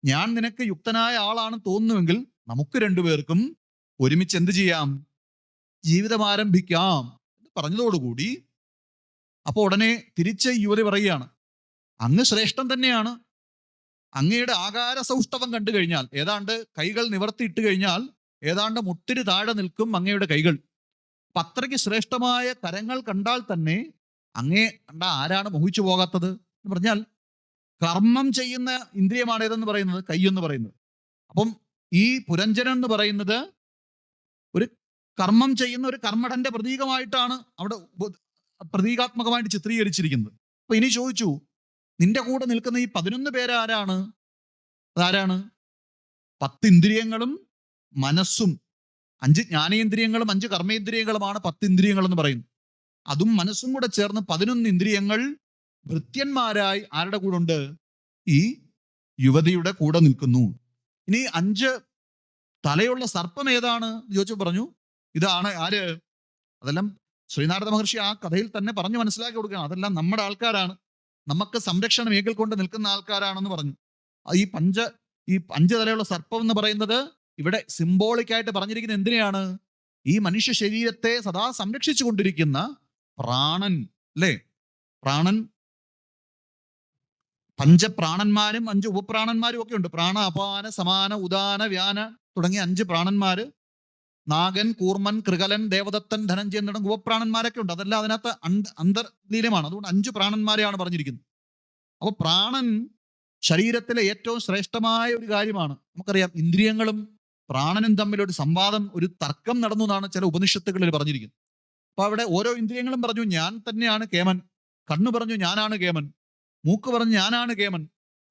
ഞാൻ നിനക്ക് യുക്തനായ ആളാണ് തോന്നുന്നുവെങ്കിൽ നമുക്ക് 2 പേർക്കും ഒരുമിച്ച് എന്ത് ചെയ്യാം? ജീവിതം ആരംഭിക്കാം എന്ന് പറഞ്ഞതോടുകൂടി അപ്പോൾ ഉടനെ തിരിച്ച് യുവതി പറയുകയാണ്, അങ്ങ് ശ്രേഷ്ഠൻ തന്നെയാണ്. അങ്ങയുടെ ആകാര സൗഷ്ഠവം കണ്ടു കഴിഞ്ഞാൽ, ഏതാണ്ട് കൈകൾ നിവർത്തിയിട്ട് കഴിഞ്ഞാൽ ഏതാണ്ട് മുട്ടിന് താഴെ നിൽക്കും അങ്ങയുടെ കൈകൾ. അപ്പൊ അത്രയ്ക്ക് ശ്രേഷ്ഠമായ കരങ്ങൾ കണ്ടാൽ തന്നെ അങ്ങേ കണ്ട ആരാണ് മോഹിച്ചു പോകാത്തത്? എന്ന് പറഞ്ഞാൽ കർമ്മം ചെയ്യുന്ന ഇന്ദ്രിയമാണ് ഏതെന്ന് പറയുന്നത്? കൈ എന്ന് പറയുന്നത്. അപ്പം ഈ പുരഞ്ജനൻ എന്ന് പറയുന്നത് ഒരു കർമ്മം ചെയ്യുന്ന ഒരു കർമ്മഠന്റെ പ്രതീകമായിട്ടാണ് അവിടെ പ്രതീകാത്മകമായിട്ട് ചിത്രീകരിച്ചിരിക്കുന്നത്. അപ്പൊ ഇനി ചോദിച്ചു, നിന്റെ കൂടെ നിൽക്കുന്ന ഈ 11 പേരാരാണ്? അതാരാണ്? 10 ഇന്ദ്രിയങ്ങളും മനസ്സും, 5 ജ്ഞാനേന്ദ്രിയങ്ങളും 5 കർമ്മേന്ദ്രിയങ്ങളുമാണ് 10 ഇന്ദ്രിയങ്ങൾ എന്ന് പറയുന്നത്. അതും മനസ്സും കൂടെ ചേർന്ന് 11 ഇന്ദ്രിയങ്ങൾ ഭൃത്യന്മാരായി ആരുടെ കൂടെ ഉണ്ട്? ഈ യുവതിയുടെ കൂടെ നിൽക്കുന്നു. ഇനി 5 തലയുള്ള സർപ്പം ഏതാണ് ചോദിച്ചു പറഞ്ഞു, ഇതാണ് ആര്? അതെല്ലാം ശ്രീനാരദ മഹർഷി ആ കഥയിൽ തന്നെ പറഞ്ഞു മനസ്സിലാക്കി കൊടുക്കുകയാണ്. അതെല്ലാം നമ്മുടെ ആൾക്കാരാണ്, നമുക്ക് സംരക്ഷണം ഏകിക്കൊണ്ട് നിൽക്കുന്ന ആൾക്കാരാണെന്ന് പറഞ്ഞു. ഈ ഈ 5 തലയുള്ള സർപ്പം എന്ന് പറയുന്നത് ഇവിടെ സിംബോളിക്കായിട്ട് പറഞ്ഞിരിക്കുന്നത് എന്തിനെയാണ്? ഈ മനുഷ്യ ശരീരത്തെ സദാ സംരക്ഷിച്ചു കൊണ്ടിരിക്കുന്ന പ്രാണൻ, അല്ലേ? പ്രാണൻ, പഞ്ചപ്രാണന്മാരും 5 ഉപപ്രാണന്മാരും ഒക്കെ ഉണ്ട്. പ്രാണ, അപാന, സമാന, ഉദാന, വ്യാന തുടങ്ങിയ 5 പ്രാണന്മാര്. നാഗൻ, കൂർമൻ, കൃകലൻ, ദേവദത്തൻ, ധനഞ്ജയൻ തുടങ്ങിയ ഉപപ്രാണന്മാരൊക്കെ ഉണ്ട്. അതെല്ലാം അതിനകത്ത് അന്തർലീനമാണ്. അതുകൊണ്ട് 5 പ്രാണന്മാരെയാണ് പറഞ്ഞിരിക്കുന്നത്. അപ്പൊ പ്രാണൻ ശരീരത്തിലെ ഏറ്റവും ശ്രേഷ്ഠമായ ഒരു കാര്യമാണ്. നമുക്കറിയാം, ഇന്ദ്രിയങ്ങളും പ്രാണനും തമ്മിൽ ഒരു സംവാദം, ഒരു തർക്കം നടന്നു എന്നാണ് ചില ഉപനിഷത്തുകളിൽ പറഞ്ഞിരിക്കുന്നത്. അപ്പൊ അവിടെ ഓരോ ഇന്ദ്രിയങ്ങളും പറഞ്ഞു ഞാൻ തന്നെയാണ് കേമൻ, കണ്ണ് പറഞ്ഞു ഞാനാണ് കേമൻ, മൂക്ക് പറഞ്ഞു ഞാനാണ് കേമൻ.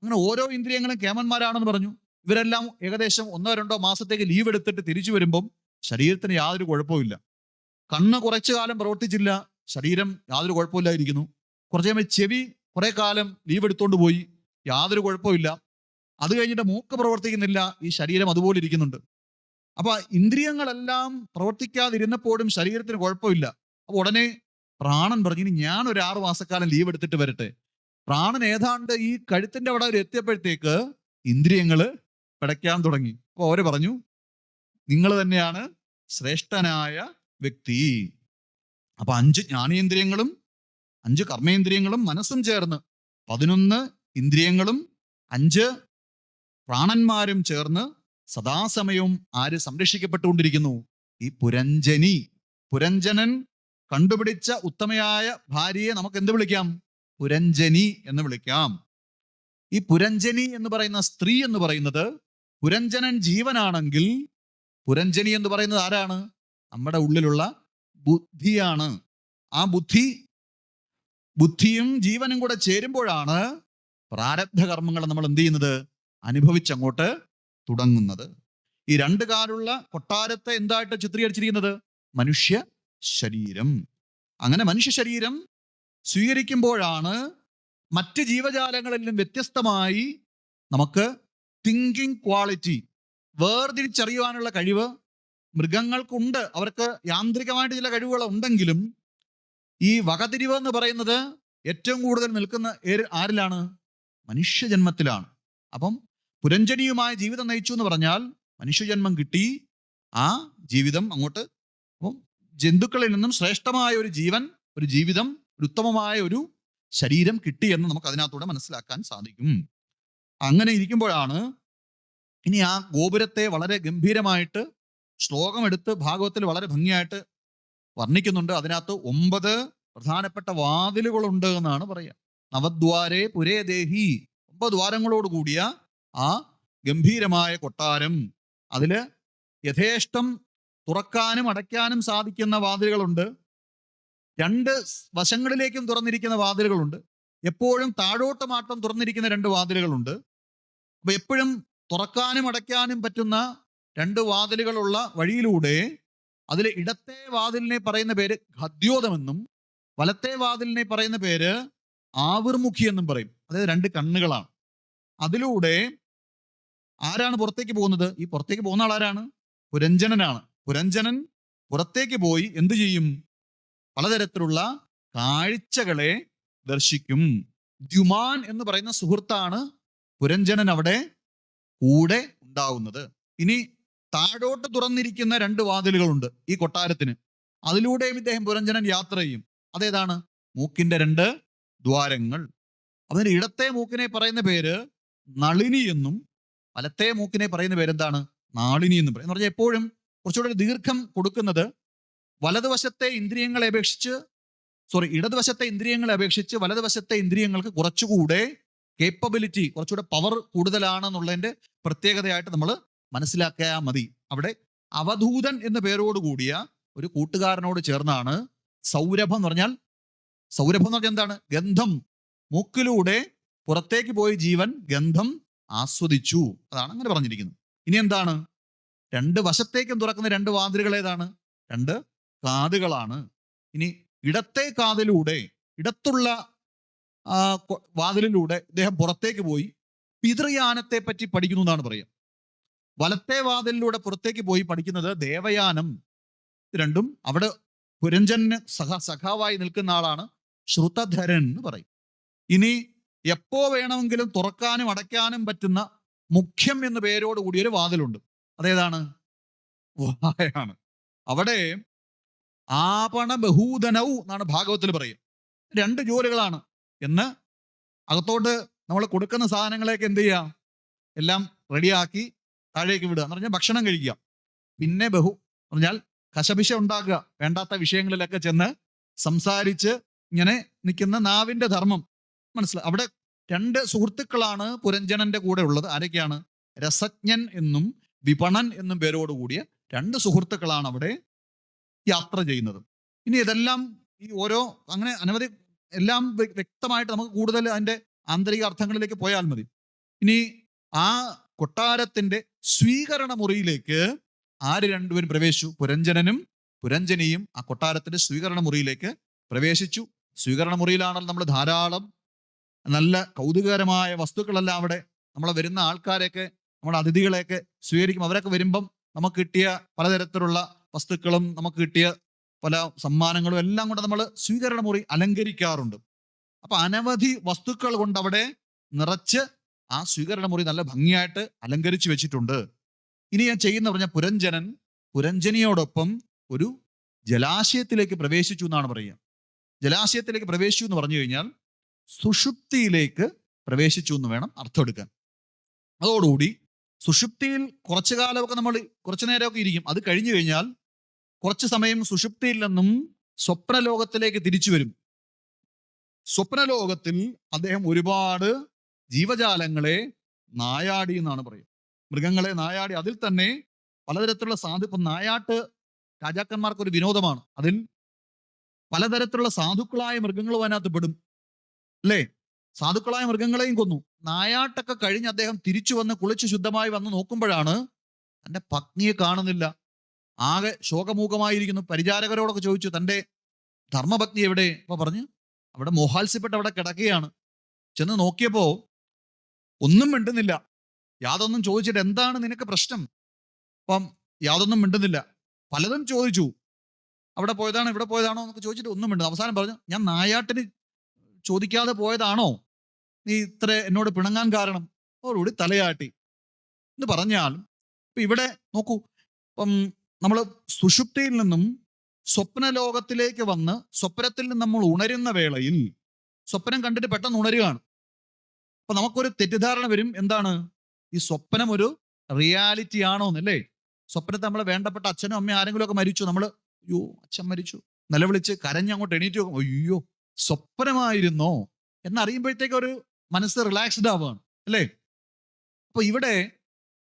അങ്ങനെ ഓരോ ഇന്ദ്രിയങ്ങളും കേമന്മാരാണെന്ന് പറഞ്ഞു. ഇവരെല്ലാം ഏകദേശം 1-2 മാസത്തേക്ക് ലീവ് എടുത്തിട്ട് തിരിച്ചു വരുമ്പം ശരീരത്തിന് യാതൊരു കുഴപ്പമില്ല. കണ്ണ് കുറച്ചു കാലം പ്രവർത്തിച്ചില്ല, ശരീരം യാതൊരു കുഴപ്പമില്ലായിരിക്കുന്നു. കുറച്ച് കഴിയുമ്പോൾ ചെവി കുറെ കാലം ലീവ് എടുത്തോണ്ട് പോയി, യാതൊരു കുഴപ്പമില്ല. അത് കഴിഞ്ഞിട്ട് മൂക്ക് പ്രവർത്തിക്കുന്നില്ല, ഈ ശരീരം അതുപോലെ ഇരിക്കുന്നുണ്ട്. അപ്പൊ ഇന്ദ്രിയങ്ങളെല്ലാം പ്രവർത്തിക്കാതിരുന്നപ്പോഴും ശരീരത്തിന് കുഴപ്പമില്ല. അപ്പൊ ഉടനെ പ്രാണൻ പറഞ്ഞു ഇനി ഞാൻ ഒരു 6 മാസക്കാലം ലീവ് എടുത്തിട്ട് വരട്ടെ. പ്രാണൻ ഏതാണ്ട് ഈ കഴുത്തിന്റെ അവിടെ എത്തിയപ്പോഴത്തേക്ക് ഇന്ദ്രിയങ്ങള് പിടയ്ക്കാൻ തുടങ്ങി. അപ്പൊ അവര് പറഞ്ഞു നിങ്ങൾ തന്നെയാണ് ശ്രേഷ്ഠനായ വ്യക്തി. അപ്പൊ 5 ജ്ഞാനേന്ദ്രിയങ്ങളും 5 കർമ്മേന്ദ്രിയങ്ങളും മനസ്സും ചേർന്ന് 11 ഇന്ദ്രിയങ്ങളും 5 പ്രാണന്മാരും ചേർന്ന് സദാസമയവും ആര് സംരക്ഷിക്കപ്പെട്ടുകൊണ്ടിരിക്കുന്നു? ഈ പുരഞ്ജനി. പുരഞ്ജനൻ കണ്ടുപിടിച്ച ഉത്തമയായ ഭാര്യയെ നമുക്ക് എന്ത് വിളിക്കാം? പുരഞ്ജനി എന്ന് വിളിക്കാം. ഈ പുരഞ്ജനി എന്ന് പറയുന്ന സ്ത്രീ എന്ന് പറയുന്നത്, പുരഞ്ജനൻ ജീവനാണെങ്കിൽ പുരഞ്ജനി എന്ന് പറയുന്നത് ആരാണ്? നമ്മുടെ ഉള്ളിലുള്ള ബുദ്ധിയാണ്. ആ ബുദ്ധിയും ജീവനും കൂടെ ചേരുമ്പോഴാണ് പ്രാരബ്ധ കർമ്മങ്ങൾ നമ്മൾ എന്ത് ചെയ്യുന്നത്? അനുഭവിച്ചങ്ങോട്ട് തുടങ്ങുന്നത്. ഈ 2 കാലുള്ള കൊട്ടാരത്തെ എന്തായിട്ട് ചിത്രീകരിച്ചിരിക്കുന്നത്? മനുഷ്യ ശരീരം. അങ്ങനെ മനുഷ്യ ശരീരം സ്വീകരിക്കുമ്പോഴാണ് മറ്റ് ജീവജാലങ്ങളിൽ നിന്നും വ്യത്യസ്തമായി നമുക്ക് തിങ്കിങ് ക്വാളിറ്റി, വേർതിരിച്ചറിയുവാനുള്ള കഴിവ് മൃഗങ്ങൾക്കുണ്ട്. അവർക്ക് യാന്ത്രികമായിട്ട് ചില കഴിവുകൾ ഉണ്ടെങ്കിലും ഈ വകതിരിവ് എന്ന് പറയുന്നത് ഏറ്റവും കൂടുതൽ നിൽക്കുന്ന ആരിലാണ്? മനുഷ്യജന്മത്തിലാണ്. അപ്പം പുരഞ്ജനിയുമായ ജീവിതം നയിച്ചു എന്ന് പറഞ്ഞാൽ മനുഷ്യജന്മം കിട്ടി. ആ ജീവിതം അങ്ങോട്ട്, അപ്പം ജന്തുക്കളിൽ നിന്നും ശ്രേഷ്ഠമായ ഒരു ജീവൻ, ഒരു ജീവിതം, ഒരു ഉത്തമമായ ഒരു ശരീരം കിട്ടി എന്ന് നമുക്ക് അതിനകത്തൂടെ മനസ്സിലാക്കാൻ സാധിക്കും. അങ്ങനെ ഇരിക്കുമ്പോഴാണ് ഇനി ആ ഗോപുരത്തെ വളരെ ഗംഭീരമായിട്ട് ശ്ലോകം എടുത്ത് ഭാഗവത്തിൽ വളരെ ഭംഗിയായിട്ട് വർണ്ണിക്കുന്നുണ്ട്. അതിനകത്ത് 9 പ്രധാനപ്പെട്ട വാതിലുകളുണ്ട് എന്നാണ് പറയുക. നവദ്വാരേ പുരേ ദേഹി, 9 ദ്വാരങ്ങളോട് കൂടിയ ആ ഗംഭീരമായ കൊട്ടാരം. അതില് യഥേഷ്ടം തുറക്കാനും അടയ്ക്കാനും സാധിക്കുന്ന വാതിലുകളുണ്ട്. 2 വശങ്ങളിലേക്കും തുറന്നിരിക്കുന്ന വാതിലുകളുണ്ട്. എപ്പോഴും താഴോട്ട് മാറ്റം തുറന്നിരിക്കുന്ന 2 വാതിലുകളുണ്ട്. അപ്പൊ എപ്പോഴും തുറക്കാനും അടയ്ക്കാനും പറ്റുന്ന 2 വാതിലുകളുള്ള വഴിയിലൂടെ അതിൽ ഇടത്തെ വാതിലിനെ പറയുന്ന പേര് ഖദ്യോതമെന്നും വലത്തെ വാതിലിനെ പറയുന്ന പേര് ആവിർമുഖി എന്നും പറയും. അതായത് 2 കണ്ണുകളാണ്. അതിലൂടെ ആരാണ് പുറത്തേക്ക് പോകുന്നത്? ഈ പുറത്തേക്ക് പോകുന്ന ആളാരാണ്? പുരഞ്ജനനാണ്. പുരഞ്ജനൻ പുറത്തേക്ക് പോയി എന്തു ചെയ്യും? പലതരത്തിലുള്ള കാഴ്ചകളെ ദർശിക്കും. ദ്യുമാൻ എന്ന് പറയുന്ന സുഹൃത്താണ് പുരഞ്ജനൻ അവിടെ കൂടെ ഉണ്ടാവുന്നത്. ഇനി താഴോട്ട് തുറന്നിരിക്കുന്ന 2 വാതിലുകളുണ്ട് ഈ കൊട്ടാരത്തിന്. അതിലൂടെയും ഇദ്ദേഹം പുരഞ്ജനൻ യാത്ര ചെയ്യും. അതേതാണ്? മൂക്കിന്റെ 2 ദ്വാരങ്ങൾ. അതിന് ഇടത്തെ മൂക്കിനെ പറയുന്ന പേര് നളിനി എന്നും വലത്തെ മൂക്കിനെ പറയുന്ന പേരെന്താണ്? നാളിനി എന്നും പറയും. എന്ന് പറഞ്ഞാൽ എപ്പോഴും കുറച്ചുകൂടെ ദീർഘം കൊടുക്കുന്നത് വലതുവശത്തെ ഇന്ദ്രിയങ്ങളെ അപേക്ഷിച്ച്, ഇടതുവശത്തെ ഇന്ദ്രിയങ്ങളെ അപേക്ഷിച്ച് വലതുവശത്തെ ഇന്ദ്രിയങ്ങൾക്ക് കുറച്ചുകൂടെ കേപ്പബിലിറ്റി, കുറച്ചുകൂടെ പവർ കൂടുതലാണെന്നുള്ളതിന്റെ പ്രത്യേകതയായിട്ട് നമ്മൾ മനസ്സിലാക്കിയാൽ മതി. അവിടെ അവധൂതൻ എന്ന പേരോടുകൂടിയ ഒരു കൂട്ടുകാരനോട് ചേർന്നാണ് സൗരഭം എന്ന് പറഞ്ഞാൽ എന്താണ്? ഗന്ധം. മൂക്കിലൂടെ പുറത്തേക്ക് പോയി ജീവൻ ഗന്ധം ആസ്വദിച്ചു. അതാണ് അങ്ങനെ പറഞ്ഞിരിക്കുന്നത്. ഇനി എന്താണ്? 2 വശത്തേക്കും തുറക്കുന്ന 2 വാതിലുകൾ ഏതാണ്? 2 കാതുകളാണ്. ഇനി ഇടത്തെ കാതിലൂടെ, ഇടത്തുള്ള വാതിലിലൂടെ ഇദ്ദേഹം പുറത്തേക്ക് പോയി പിതൃയാനത്തെ പറ്റി പഠിക്കുന്നു എന്നാണ് പറയുക. വലത്തെ വാതിലിലൂടെ പുറത്തേക്ക് പോയി പഠിക്കുന്നത് ദേവയാനം. രണ്ടും അവിടെ പുരഞ്ജന് സഖാവായി നിൽക്കുന്ന ആളാണ് ശ്രുതധരൻ എന്ന് പറയും. ഇനി എപ്പോ വേണമെങ്കിലും തുറക്കാനും അടയ്ക്കാനും പറ്റുന്ന മുഖ്യം എന്ന പേരോട് കൂടിയ ഒരു വാതിലുണ്ട്. അതേതാണ്? വായാണ്. അവിടെ ആപണ ബഹൂദനവും എന്നാണ് ഭാഗവത്തിൽ പറയുക. 2 ജോലികളാണ്. എന്ന് അകത്തോട്ട് നമ്മൾ കൊടുക്കുന്ന സാധനങ്ങളെയൊക്കെ എന്ത് ചെയ്യുക? എല്ലാം റെഡിയാക്കി താഴേക്ക് വിടുക എന്ന് പറഞ്ഞാൽ ഭക്ഷണം കഴിക്കുക. പിന്നെ പറഞ്ഞാൽ കശപിശ ഉണ്ടാക്കുക, വേണ്ടാത്ത വിഷയങ്ങളിലൊക്കെ ചെന്ന് സംസാരിച്ച് ഇങ്ങനെ നിൽക്കുന്ന നാവിന്റെ ധർമ്മം മനസ്സിലായി. അവിടെ 2 സുഹൃത്തുക്കളാണ് പുരഞ്ജനന്റെ കൂടെ ഉള്ളത്. ആരൊക്കെയാണ്? രസജ്ഞൻ എന്നും വിപണൻ എന്നും പേരോട് കൂടിയ 2 സുഹൃത്തുക്കളാണ് അവിടെ യാത്ര ചെയ്യുന്നത്. ഇനി ഇതെല്ലാം ഈ ഓരോ അങ്ങനെ അനവധി എല്ലാം വ്യക്തമായിട്ട് നമുക്ക് കൂടുതൽ അതിന്റെ ആന്തരിക അർത്ഥങ്ങളിലേക്ക് പോയാൽ മതി. ഇനി ആ കൊട്ടാരത്തിന്റെ സ്വീകരണ മുറിയിലേക്ക് ആര് 2 പേരും പ്രവേശിച്ചു? പുരഞ്ജനനും പുരഞ്ജനിയും ആ കൊട്ടാരത്തിന്റെ സ്വീകരണ മുറിയിലേക്ക് പ്രവേശിച്ചു. സ്വീകരണ മുറിയിലാണല്ലോ നമ്മൾ ധാരാളം നല്ല കൗതുകകരമായ വസ്തുക്കളെല്ലാം അവിടെ നമ്മളെ വരുന്ന ആൾക്കാരെയൊക്കെ, നമ്മുടെ അതിഥികളെയൊക്കെ സ്വീകരിക്കും. അവരൊക്കെ വരുമ്പം നമുക്ക് കിട്ടിയ പലതരത്തിലുള്ള വസ്തുക്കളും നമുക്ക് കിട്ടിയ പല സമ്മാനങ്ങളും എല്ലാം കൊണ്ട് നമ്മൾ സ്വീകരണ മുറി അലങ്കരിക്കാറുണ്ട്. അപ്പൊ അനവധി വസ്തുക്കൾ കൊണ്ട് അവിടെ നിറച്ച് ആ സ്വീകരണ മുറി നല്ല ഭംഗിയായിട്ട് അലങ്കരിച്ചു വെച്ചിട്ടുണ്ട്. ഇനി ഞാൻ ചെയ്യുന്ന പറഞ്ഞാൽ പുരഞ്ജനൻ പുരഞ്ജനിയോടൊപ്പം ഒരു ജലാശയത്തിലേക്ക് പ്രവേശിച്ചു എന്നാണ് പറയുക. ജലാശയത്തിലേക്ക് പ്രവേശിച്ചു എന്ന് പറഞ്ഞു കഴിഞ്ഞാൽ സുഷുപ്തിയിലേക്ക് പ്രവേശിച്ചു എന്ന് വേണം അർത്ഥം എടുക്കാൻ. അതോടുകൂടി സുഷുപ്തിയിൽ കുറച്ചു കാലമൊക്കെ നമ്മൾ കുറച്ചു നേരമൊക്കെ ഇരിക്കും. അത് കഴിഞ്ഞു കഴിഞ്ഞാൽ കുറച്ച് സമയം സുഷുപ്തിയിൽ നിന്നും സ്വപ്നലോകത്തിലേക്ക് തിരിച്ചു വരും. സ്വപ്നലോകത്തിൽ അദ്ദേഹം ഒരുപാട് ജീവജാലങ്ങളെ നായാടി എന്നാണ് പറയുക. മൃഗങ്ങളെ നായാടി. അതിൽ തന്നെ പലതരത്തിലുള്ള ഇപ്പം നായാട്ട് രാജാക്കന്മാർക്ക് ഒരു വിനോദമാണ്. അതിൽ പലതരത്തിലുള്ള സാധുക്കളായ മൃഗങ്ങളും അതിനകത്ത് പെടും, അല്ലേ? സാധുക്കളായ മൃഗങ്ങളെയും കൊന്നു. നായാട്ടൊക്കെ കഴിഞ്ഞ് അദ്ദേഹം തിരിച്ചു വന്ന് കുളിച്ച് ശുദ്ധമായി വന്ന് നോക്കുമ്പോഴാണ് തൻ്റെ പത്നിയെ കാണുന്നില്ല. ആകെ ശോകമൂകമായിരിക്കുന്നു. പരിചാരകരോടൊക്കെ ചോദിച്ചു, തൻ്റെ ധർമ്മപത്നി എവിടെ? അപ്പൊ പറഞ്ഞു അവിടെ മോഹാത്സ്യപ്പെട്ട് അവിടെ കിടക്കുകയാണ്. ചെന്ന് നോക്കിയപ്പോ ഒന്നും മിണ്ടുന്നില്ല. യാതൊന്നും ചോദിച്ചിട്ട് എന്താണ് നിനക്ക് പ്രശ്നം? അപ്പം യാതൊന്നും മിണ്ടുന്നില്ല. പലതും ചോദിച്ചു, അവിടെ പോയതാണോ ഇവിടെ പോയതാണോ എന്നൊക്കെ ചോദിച്ചിട്ട് ഒന്നും മിണ്ടുന്നു. അവസാനം പറഞ്ഞു, ഞാൻ നായാട്ടിന് ചോദിക്കാതെ പോയതാണോ നീ ഇത്ര എന്നോട് പിണങ്ങാൻ കാരണം? അതോടുകൂടി തലയാട്ടി എന്ന് പറഞ്ഞാൽ ഇപ്പൊ ഇവിടെ നോക്കൂ. ഇപ്പം നമ്മൾ സുഷുപ്തിയിൽ നിന്നും സ്വപ്നലോകത്തിലേക്ക് വന്ന് സ്വപ്നത്തിൽ നിന്ന് നമ്മൾ ഉണരുന്ന വേളയിൽ സ്വപ്നം കണ്ടിട്ട് പെട്ടെന്ന് ഉണരുകയാണ്. അപ്പൊ നമുക്കൊരു തെറ്റിദ്ധാരണ വരും. എന്താണ് ഈ സ്വപ്നം ഒരു റിയാലിറ്റി ആണോ എന്നല്ലേ? സ്വപ്നത്തെ നമ്മളെ വേണ്ടപ്പെട്ട അച്ഛനും അമ്മയും ആരെങ്കിലും ഒക്കെ മരിച്ചു, നമ്മൾ അയ്യോ അച്ഛൻ മരിച്ചു നിലവിളിച്ച് കരഞ്ഞ് അങ്ങോട്ട് എണീറ്റ് നോക്കും, അയ്യോ സ്വപ്നമായിരുന്നോ എന്നറിയുമ്പോഴത്തേക്ക് ഒരു മനസ്സ് റിലാക്സ്ഡ് ആവുകയാണ്, അല്ലേ? അപ്പൊ ഇവിടെ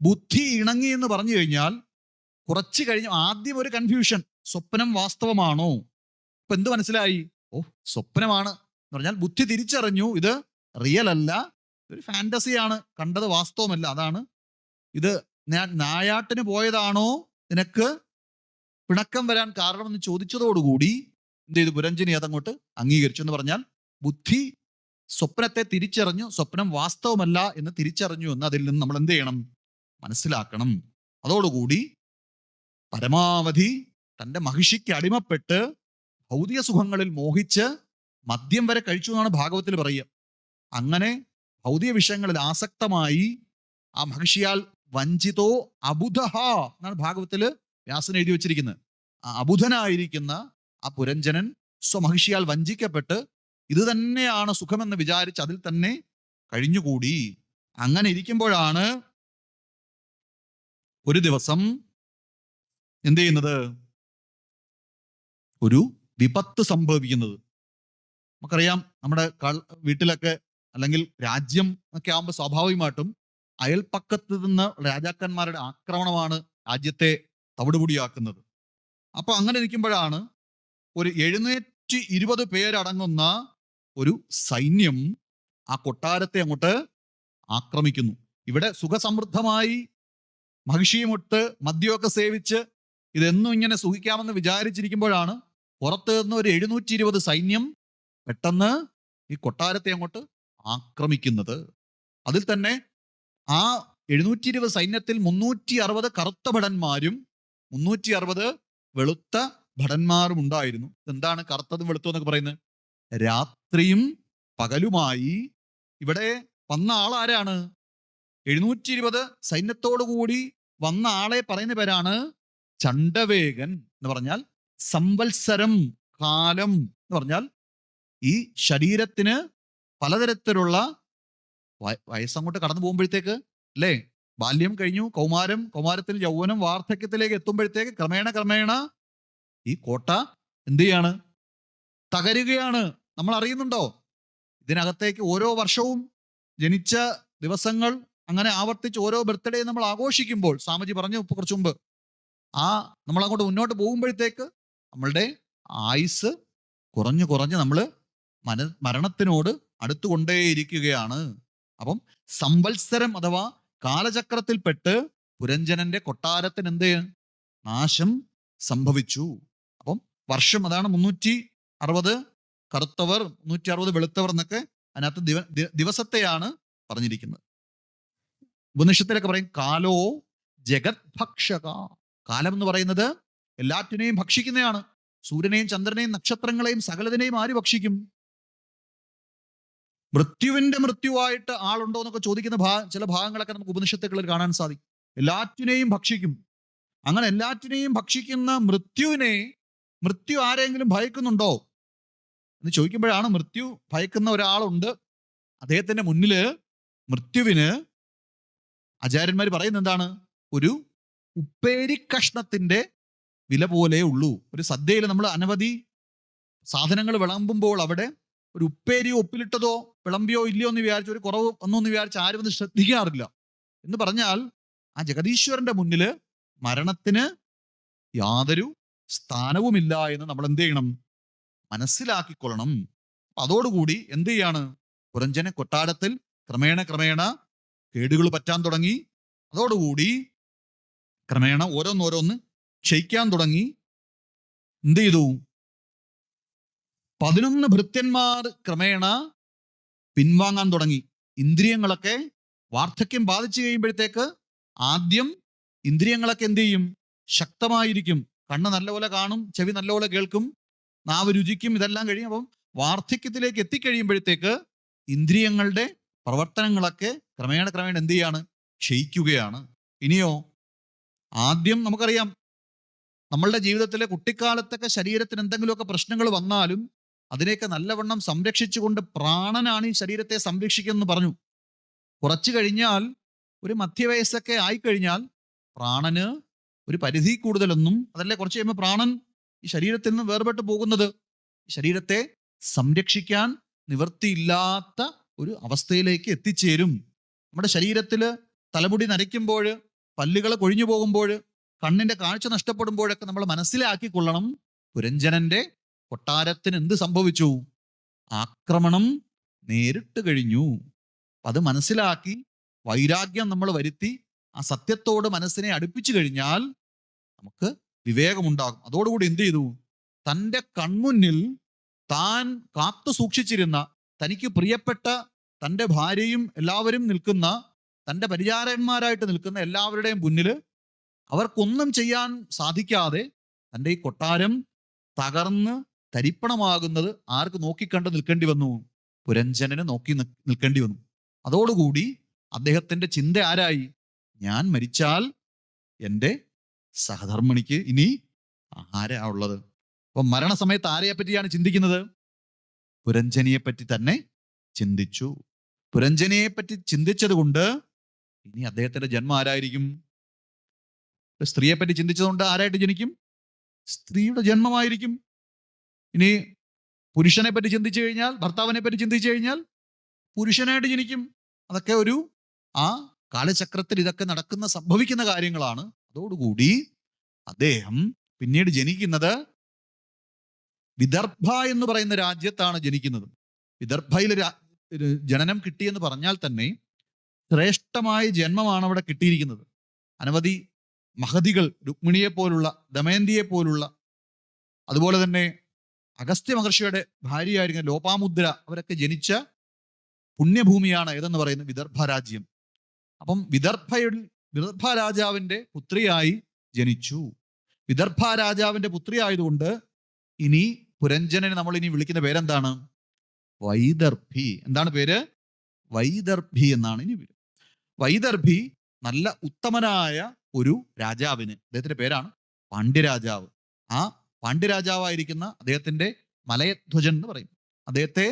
ബുദ്ധി ഇണങ്ങി എന്ന് പറഞ്ഞു കഴിഞ്ഞാൽ കുറച്ച് കഴിഞ്ഞ് ആദ്യം ഒരു കൺഫ്യൂഷൻ, സ്വപ്നം വാസ്തവമാണോ? ഇപ്പൊ എന്ത് മനസ്സിലായി? ഓ സ്വപ്നമാണ് എന്ന് പറഞ്ഞാൽ ബുദ്ധി തിരിച്ചറിഞ്ഞു ഇത് റിയൽ അല്ല, ഒരു ഫാന്റസിയാണ്, കണ്ടത് വാസ്തവമല്ല. അതാണ് ഇത്. ഞാൻ നായാട്ടിന് പോയതാണോ നിനക്ക് പിണക്കം വരാൻ കാരണമെന്ന് ചോദിച്ചതോടുകൂടി എന്ത് ചെയ്തു? പുരഞ്ജനി അതങ്ങോട്ട് അംഗീകരിച്ചു എന്ന് പറഞ്ഞാൽ ബുദ്ധി സ്വപ്നത്തെ തിരിച്ചറിഞ്ഞു, സ്വപ്നം വാസ്തവമല്ല എന്ന് തിരിച്ചറിഞ്ഞു എന്ന് അതിൽ നിന്ന് നമ്മൾ എന്ത് ചെയ്യണം? മനസ്സിലാക്കണം. അതോടുകൂടി പരമാവധി തൻ്റെ മഹിഷിക്ക് അടിമപ്പെട്ട് ഭൗതിക സുഖങ്ങളിൽ മോഹിച്ച് മദ്യം വരെ കഴിച്ചു എന്നാണ് ഭാഗവത്തിൽ പറയുക. അങ്ങനെ ഭൗതിക വിഷയങ്ങളിൽ ആസക്തമായി ആ മഹിഷിയാൽ വഞ്ചിതോ അബുധഹ എന്നാണ് ഭാഗവത്തില് വ്യാസൻ എഴുതി വെച്ചിരിക്കുന്നത്. ആ അബുധനായിരിക്കുന്ന ആ പുരഞ്ജനൻ സ്വമഹിഷിയാൽ വഞ്ചിക്കപ്പെട്ട് ഇത് തന്നെയാണ് സുഖമെന്ന് വിചാരിച്ച് അതിൽ തന്നെ കഴിഞ്ഞുകൂടി. അങ്ങനെ ഇരിക്കുമ്പോഴാണ് ഒരു ദിവസം എന്ത് ചെയ്യുന്നത്? ഒരു വിപത്ത് സംഭവിക്കുന്നത്. നമുക്കറിയാം, നമ്മുടെ വീട്ടിലൊക്കെ അല്ലെങ്കിൽ രാജ്യം ഒക്കെ ആകുമ്പോൾ സ്വാഭാവികമായിട്ടും അയൽപ്പക്കത്ത് നിന്ന് രാജാക്കന്മാരുടെ ആക്രമണമാണ് രാജ്യത്തെ തവിടുപൊടിയാക്കുന്നത്. അപ്പൊ അങ്ങനെ നിൽക്കുമ്പോഴാണ് ഒരു 720 പേരടങ്ങുന്ന ഒരു സൈന്യം ആ കൊട്ടാരത്തെ അങ്ങോട്ട് ആക്രമിക്കുന്നു. ഇവിടെ സുഖസമൃദ്ധമായി മഹിഷിയുമൊട്ട് മദ്യമൊക്കെ സേവിച്ച് ഇതെന്നും ഇങ്ങനെ സുഖിക്കാമെന്ന് വിചാരിച്ചിരിക്കുമ്പോഴാണ് പുറത്തു നിന്ന് ഒരു 720 സൈന്യം പെട്ടെന്ന് ഈ കൊട്ടാരത്തെ അങ്ങോട്ട് ആക്രമിക്കുന്നത്. അതിൽ തന്നെ ആ 720 സൈന്യത്തിൽ 360 കറുത്ത ഭടന്മാരും 360 വെളുത്ത ഭടന്മാരും ഉണ്ടായിരുന്നു. എന്താണ് കറുത്തതും വെളുത്തതും എന്നൊക്കെ പറയുന്നത്? രാത്രിയും പകലുമായി ഇവിടെ വന്ന ആളാരാണ്? 720 സൈന്യത്തോടു കൂടി വന്ന ആളെ പറയുന്ന പേരാണ് ചണ്ഡവേഗൻ എന്ന് പറഞ്ഞാൽ സംവത്സരം, കാലം എന്ന് പറഞ്ഞാൽ ഈ ശരീരത്തിന് പലതരത്തിലുള്ള വയസ്സങ്ങോട്ട് കടന്നു പോകുമ്പോഴത്തേക്ക് അല്ലേ, ബാല്യം കഴിഞ്ഞു, കൗമാരം, കൗമാരത്തിൽ യൗവനം, വാർദ്ധക്യത്തിലേക്ക് എത്തുമ്പോഴത്തേക്ക് ക്രമേണ ഈ കോട്ട എന്ത് ചെയ്യാണ്? തകരുകയാണ്. നമ്മൾ അറിയുന്നുണ്ടോ? ഇതിനകത്തേക്ക് ഓരോ വർഷവും ജനിച്ച ദിവസങ്ങൾ അങ്ങനെ ആവർത്തിച്ച് ഓരോ ബർത്ത്ഡേ നമ്മൾ ആഘോഷിക്കുമ്പോൾ, സ്വാമിജി പറഞ്ഞു കുറച്ചു മുമ്പ്, നമ്മൾ അങ്ങോട്ട് മുന്നോട്ട് പോകുമ്പോഴത്തേക്ക് നമ്മളുടെ ആയുസ് കുറഞ്ഞ് നമ്മൾ മരണത്തിനോട് അടുത്തുകൊണ്ടേയിരിക്കുകയാണ്. അപ്പം സംവത്സരം അഥവാ കാലചക്രത്തിൽപ്പെട്ട് പുരഞ്ജനന്റെ കൊട്ടാരത്തിന് എന്ത് നാശം സംഭവിച്ചു. അപ്പം വർഷം അതാണ് 360 കറുത്തവർ, 360 വെളുത്തവർ എന്നൊക്കെ അതിനകത്ത് ദിവസത്തെയാണ് പറഞ്ഞിരിക്കുന്നത്. ഉപനിഷത്തിലൊക്കെ പറയും കാലോ ജഗത് ഭക്ഷക. കാലം എന്ന് പറയുന്നത് എല്ലാറ്റിനെയും ഭക്ഷിക്കുന്നതാണ്. സൂര്യനെയും ചന്ദ്രനെയും നക്ഷത്രങ്ങളെയും സകലതിനെയും ആര് ഭക്ഷിക്കും? മൃത്യുവിന്റെ മൃത്യുവായിട്ട് ആളുണ്ടോ എന്നൊക്കെ ചോദിക്കുന്ന ചില ഭാഗങ്ങളൊക്കെ നമുക്ക് ഉപനിഷത്തുകളിൽ കാണാൻ സാധിക്കും. എല്ലാറ്റിനെയും ഭക്ഷിക്കും. അങ്ങനെ എല്ലാറ്റിനെയും ഭക്ഷിക്കുന്ന മൃത്യു ആരെങ്കിലും ഭയക്കുന്നുണ്ടോ എന്ന് ചോദിക്കുമ്പോഴാണ് മൃത്യു ഭയക്കുന്ന ഒരാളുണ്ട്. അദ്ദേഹത്തിന്റെ മുന്നില് മൃത്യുവിന് ആചാര്യന്മാർ പറയുന്നത് എന്താണ്? ഒരു ഉപ്പേരി കഷ്ണത്തിന്റെ വില പോലെ ഉള്ളൂ. ഒരു സദ്യയിൽ നമ്മൾ അനവധി സാധനങ്ങൾ വിളമ്പുമ്പോൾ അവിടെ ഒരു ഉപ്പേരിയോ ഉപ്പിലിട്ടതോ വിളമ്പിയോ ഇല്ലയോ എന്ന് വിചാരിച്ച്, ഒരു കുറവ് ഒന്നൊന്ന് വിചാരിച്ച് ആരും അത് ശ്രദ്ധിക്കാറില്ല. എന്ന് പറഞ്ഞാൽ ആ ജഗദീശ്വരന്റെ മുന്നില് മരണത്തിന് യാതൊരു സ്ഥാനവുമില്ല എന്ന് നമ്മൾ എന്ത് ചെയ്യണം? മനസ്സിലാക്കിക്കൊള്ളണം. അതോടുകൂടി എന്ത് ചെയ്യാണ്? പുരഞ്ജന കൊട്ടാരത്തിൽ ക്രമേണ കേടുകൾ പറ്റാൻ തുടങ്ങി. അതോടുകൂടി ക്രമേണ ഓരോന്നോരോന്ന് ക്ഷയിക്കാൻ തുടങ്ങി. എന്ത് ചെയ്തു? 11 ഭൃത്യന്മാർ ക്രമേണ പിൻവാങ്ങാൻ തുടങ്ങി. ഇന്ദ്രിയങ്ങളൊക്കെ വാർദ്ധക്യം ബാധിച്ചു കഴിയുമ്പോഴത്തേക്ക് ആദ്യം ഇന്ദ്രിയങ്ങളൊക്കെ എന്ത് ചെയ്യും? ശക്തമായിരിക്കും. കണ്ണ് നല്ലപോലെ കാണും, ചെവി നല്ലപോലെ കേൾക്കും, നാവ് രുചിക്കും, ഇതെല്ലാം കഴിയും. അപ്പം വാർദ്ധക്യത്തിലേക്ക് എത്തിക്കഴിയുമ്പോഴത്തേക്ക് ഇന്ദ്രിയങ്ങളുടെ പ്രവർത്തനങ്ങളൊക്കെ ക്രമേണ എന്ത് ചെയ്യാണ്? ക്ഷയിക്കുകയാണ്. ഇനിയോ ആദ്യം നമുക്കറിയാം, നമ്മളുടെ ജീവിതത്തിലെ കുട്ടിക്കാലത്തൊക്കെ ശരീരത്തിന് എന്തെങ്കിലുമൊക്കെ പ്രശ്നങ്ങൾ വന്നാലും അതിനെയൊക്കെ നല്ലവണ്ണം സംരക്ഷിച്ചുകൊണ്ട് പ്രാണനാണ് ഈ ശരീരത്തെ സംരക്ഷിക്കുന്നത് പറഞ്ഞു. കുറച്ചു കഴിഞ്ഞാൽ, ഒരു മധ്യവയസ്സൊക്കെ ആയിക്കഴിഞ്ഞാൽ പ്രാണന് ഒരു പരിധി കൂടുതലൊന്നും, അതല്ലേ കുറച്ച് കഴിയുമ്പോൾ പ്രാണൻ ഈ ശരീരത്തിൽ നിന്ന് വേർപെട്ട് പോകുന്നത്. ഈ ശരീരത്തെ സംരക്ഷിക്കാൻ നിവൃത്തിയില്ലാത്ത ഒരു അവസ്ഥയിലേക്ക് എത്തിച്ചേരും. നമ്മുടെ ശരീരത്തിൽ തലമുടി നരയ്ക്കുമ്പോൾ, പല്ലുകൾ കൊഴിഞ്ഞു പോകുമ്പോൾ, കണ്ണിന്റെ കാഴ്ച നഷ്ടപ്പെടുമ്പോഴൊക്കെ നമ്മൾ മനസ്സിലാക്കിക്കൊള്ളണം, പുരഞ്ജനന്റെ കൊട്ടാരത്തിന് എന്ത് സംഭവിച്ചു? ആക്രമണം നേരിട്ട് കഴിഞ്ഞു. അത് മനസ്സിലാക്കി വൈരാഗ്യം നമ്മൾ വരുത്തി ആ സത്യത്തോട് മനസ്സിനെ അടുപ്പിച്ചു കഴിഞ്ഞാൽ നമുക്ക് വിവേകമുണ്ടാകും. അതോടുകൂടി എന്ത് ചെയ്തു? തൻ്റെ കൺമുന്നിൽ താൻ കാത്തു സൂക്ഷിച്ചിരുന്ന, തനിക്ക് പ്രിയപ്പെട്ട തൻ്റെ ഭാര്യയും എല്ലാവരും നിൽക്കുന്ന, തൻ്റെ പരിചാരകന്മാരായിട്ട് നിൽക്കുന്ന എല്ലാവരുടെയും മുന്നിൽ അവർക്കൊന്നും ചെയ്യാൻ സാധിക്കാതെ തൻ്റെ ഈ കൊട്ടാരം തകർന്ന് തരിപ്പണമാകുന്നത് ആർക്ക് നോക്കിക്കണ്ട് നിൽക്കേണ്ടി വന്നു? പുരഞ്ജനന് നോക്കി നിൽക്കേണ്ടി വന്നു. അതോടുകൂടി അദ്ദേഹത്തിന്റെ ചിന്ത ആരായി? ഞാൻ മരിച്ചാൽ എൻ്റെ സഹധർമ്മിണിക്ക് ഇനി ആരാ ഉള്ളത്? അപ്പൊ മരണസമയത്ത് ആരെയെ പറ്റിയാണ് ചിന്തിക്കുന്നത്? പുരഞ്ജനിയെ പറ്റി തന്നെ ചിന്തിച്ചു. പുരഞ്ജനിയെ പറ്റി ചിന്തിച്ചത് കൊണ്ട് ഇനി അദ്ദേഹത്തിന്റെ ജന്മം ആരായിരിക്കും? സ്ത്രീയെ പറ്റി ചിന്തിച്ചതുകൊണ്ട് ആരായിട്ട് ജനിക്കും? സ്ത്രീയുടെ ജന്മമായിരിക്കും. ഇനി പുരുഷനെ പറ്റി ചിന്തിച്ചു കഴിഞ്ഞാൽ, ഭർത്താവിനെ പറ്റി ചിന്തിച്ചു കഴിഞ്ഞാൽ പുരുഷനായിട്ട് ജനിക്കും. അതൊക്കെ ഒരു ആ കാലചക്രത്തിൽ ഇതൊക്കെ സംഭവിക്കുന്ന കാര്യങ്ങളാണ്. അതോടുകൂടി അദ്ദേഹം പിന്നീട് ജനിക്കുന്നത് വിദർഭ എന്ന് പറയുന്ന രാജ്യത്താണ് ജനിക്കുന്നത്. വിദർഭയിൽ ജനനം കിട്ടിയെന്ന് പറഞ്ഞാൽ തന്നെ ശ്രേഷ്ഠമായ ജന്മമാണ് അവിടെ കിട്ടിയിരിക്കുന്നത്. അനവധി മഹതികൾ, രുക്മിണിയെ പോലുള്ള, ദമയന്തിയെ പോലുള്ള, അതുപോലെ തന്നെ അഗസ്ത്യ മഹർഷിയുടെ ഭാര്യയായിരിക്കുന്ന ലോപാമുദ്ര, അവരൊക്കെ ജനിച്ച പുണ്യഭൂമിയാണ് ഏതെന്ന് പറയുന്നത് വിദർഭ രാജ്യം. അപ്പം വിദർഭ രാജാവിന്റെ പുത്രിയായി ജനിച്ചു. വിദർഭ രാജാവിന്റെ പുത്രി ആയതുകൊണ്ട് ഇനി പുരഞ്ജനനെ നമ്മൾ ഇനി വിളിക്കുന്ന പേരെന്താണ്? വൈദർഭി. എന്താണ് പേര്? വൈദർഭി എന്നാണ് ഇനി പേര്. വൈദർഭി നല്ല ഉത്തമനായ ഒരു രാജാവിന്, അദ്ദേഹത്തിന്റെ പേരാണ് പാണ്ഡ്യരാജാവ്. ആ പാണ്ഡ്യരാജാവായിരിക്കുന്ന അദ്ദേഹത്തിന്റെ മലയധ്വജൻ എന്ന് പറയും, അദ്ദേഹത്തെ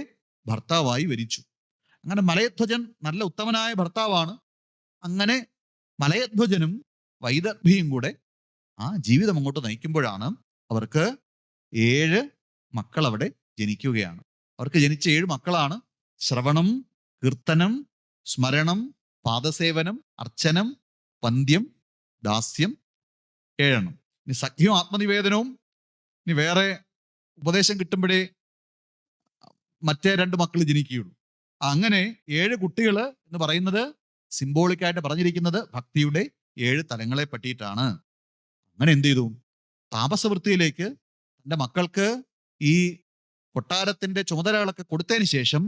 ഭർത്താവായി വരിച്ചു. അങ്ങനെ മലയധ്വജൻ നല്ല ഉത്തമനായ ഭർത്താവാണ്. അങ്ങനെ മലയധ്വജനും വൈദർഭിയും കൂടെ ആ ജീവിതം അങ്ങോട്ട് നയിക്കുമ്പോഴാണ് അവർക്ക് 7 മക്കൾ അവിടെ ജനിക്കുകയാണ്. അവർക്ക് ജനിച്ച 7 മക്കളാണ് ശ്രവണം, കീർത്തനം, സ്മരണം, പാദസേവനം, അർച്ചനം, പന്ത്യം, ദാസ്യം, 7. ഇനി സഖ്യവും ആത്മനിവേദനവും ഇനി വേറെ ഉപദേശം കിട്ടുമ്പോഴേ മറ്റേ 2 മക്കൾ ജനിക്കുകയുള്ളൂ. അങ്ങനെ 7 കുട്ടികൾ എന്ന് പറയുന്നത് സിംബോളിക്കായിട്ട് പറഞ്ഞിരിക്കുന്നത് ഭക്തിയുടെ 7 തലങ്ങളെ പറ്റിയിട്ടാണ്. അങ്ങനെ എന്ത് ചെയ്തു? താപസവൃത്തിയിലേക്ക് തൻ്റെ മക്കൾക്ക് ഈ കൊട്ടാരത്തിന്റെ ചുമതലകളൊക്കെ കൊടുത്തതിന് ശേഷം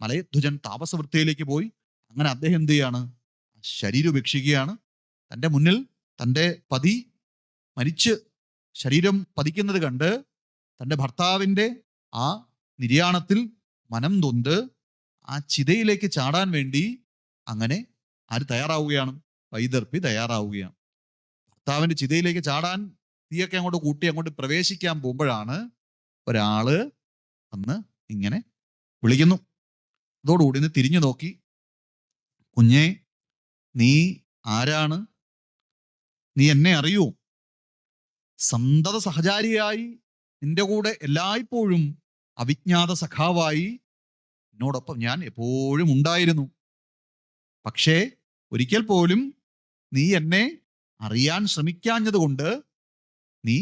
മലയധ്വജൻ താപസവൃത്തിയിലേക്ക് പോയി. അങ്ങനെ അദ്ദേഹം എന്ത് ചെയ്യാണ്? ശരീരം ഉപേക്ഷിക്കുകയാണ്. തൻ്റെ മുന്നിൽ തൻ്റെ പതി മരിച്ച് ശരീരം പതിക്കുന്നത് കണ്ട് തൻ്റെ ഭർത്താവിൻ്റെ ആ നിര്യാണത്തിൽ മനം നൊന്ത് ആ ചിതയിലേക്ക് ചാടാൻ വേണ്ടി അങ്ങനെ ആര് തയ്യാറാവുകയാണ്? വൈദർഭി തയ്യാറാവുകയാണ്. ഭർത്താവിന്റെ ചിതയിലേക്ക് ചാടാൻ തീയൊക്കെ അങ്ങോട്ട് കൂട്ടി അങ്ങോട്ട് പ്രവേശിക്കാൻ പോകുമ്പോഴാണ് ഒരാള് അന്ന് ഇങ്ങനെ വിളിക്കുന്നു. അതോടുകൂടി ഇന്ന് തിരിഞ്ഞു നോക്കി, കുഞ്ഞെ, നീ ആരാണ്? നീ എന്നെ അറിയൂ? സന്തത സഹചാരിയായി നിന്റെ കൂടെ എല്ലായ്പ്പോഴും അവിജ്ഞാത സഖാവായി എന്നോടൊപ്പം ഞാൻ എപ്പോഴും ഉണ്ടായിരുന്നു. പക്ഷേ ഒരിക്കൽ പോലും നീ എന്നെ അറിയാൻ ശ്രമിക്കാഞ്ഞത് കൊണ്ട് നീ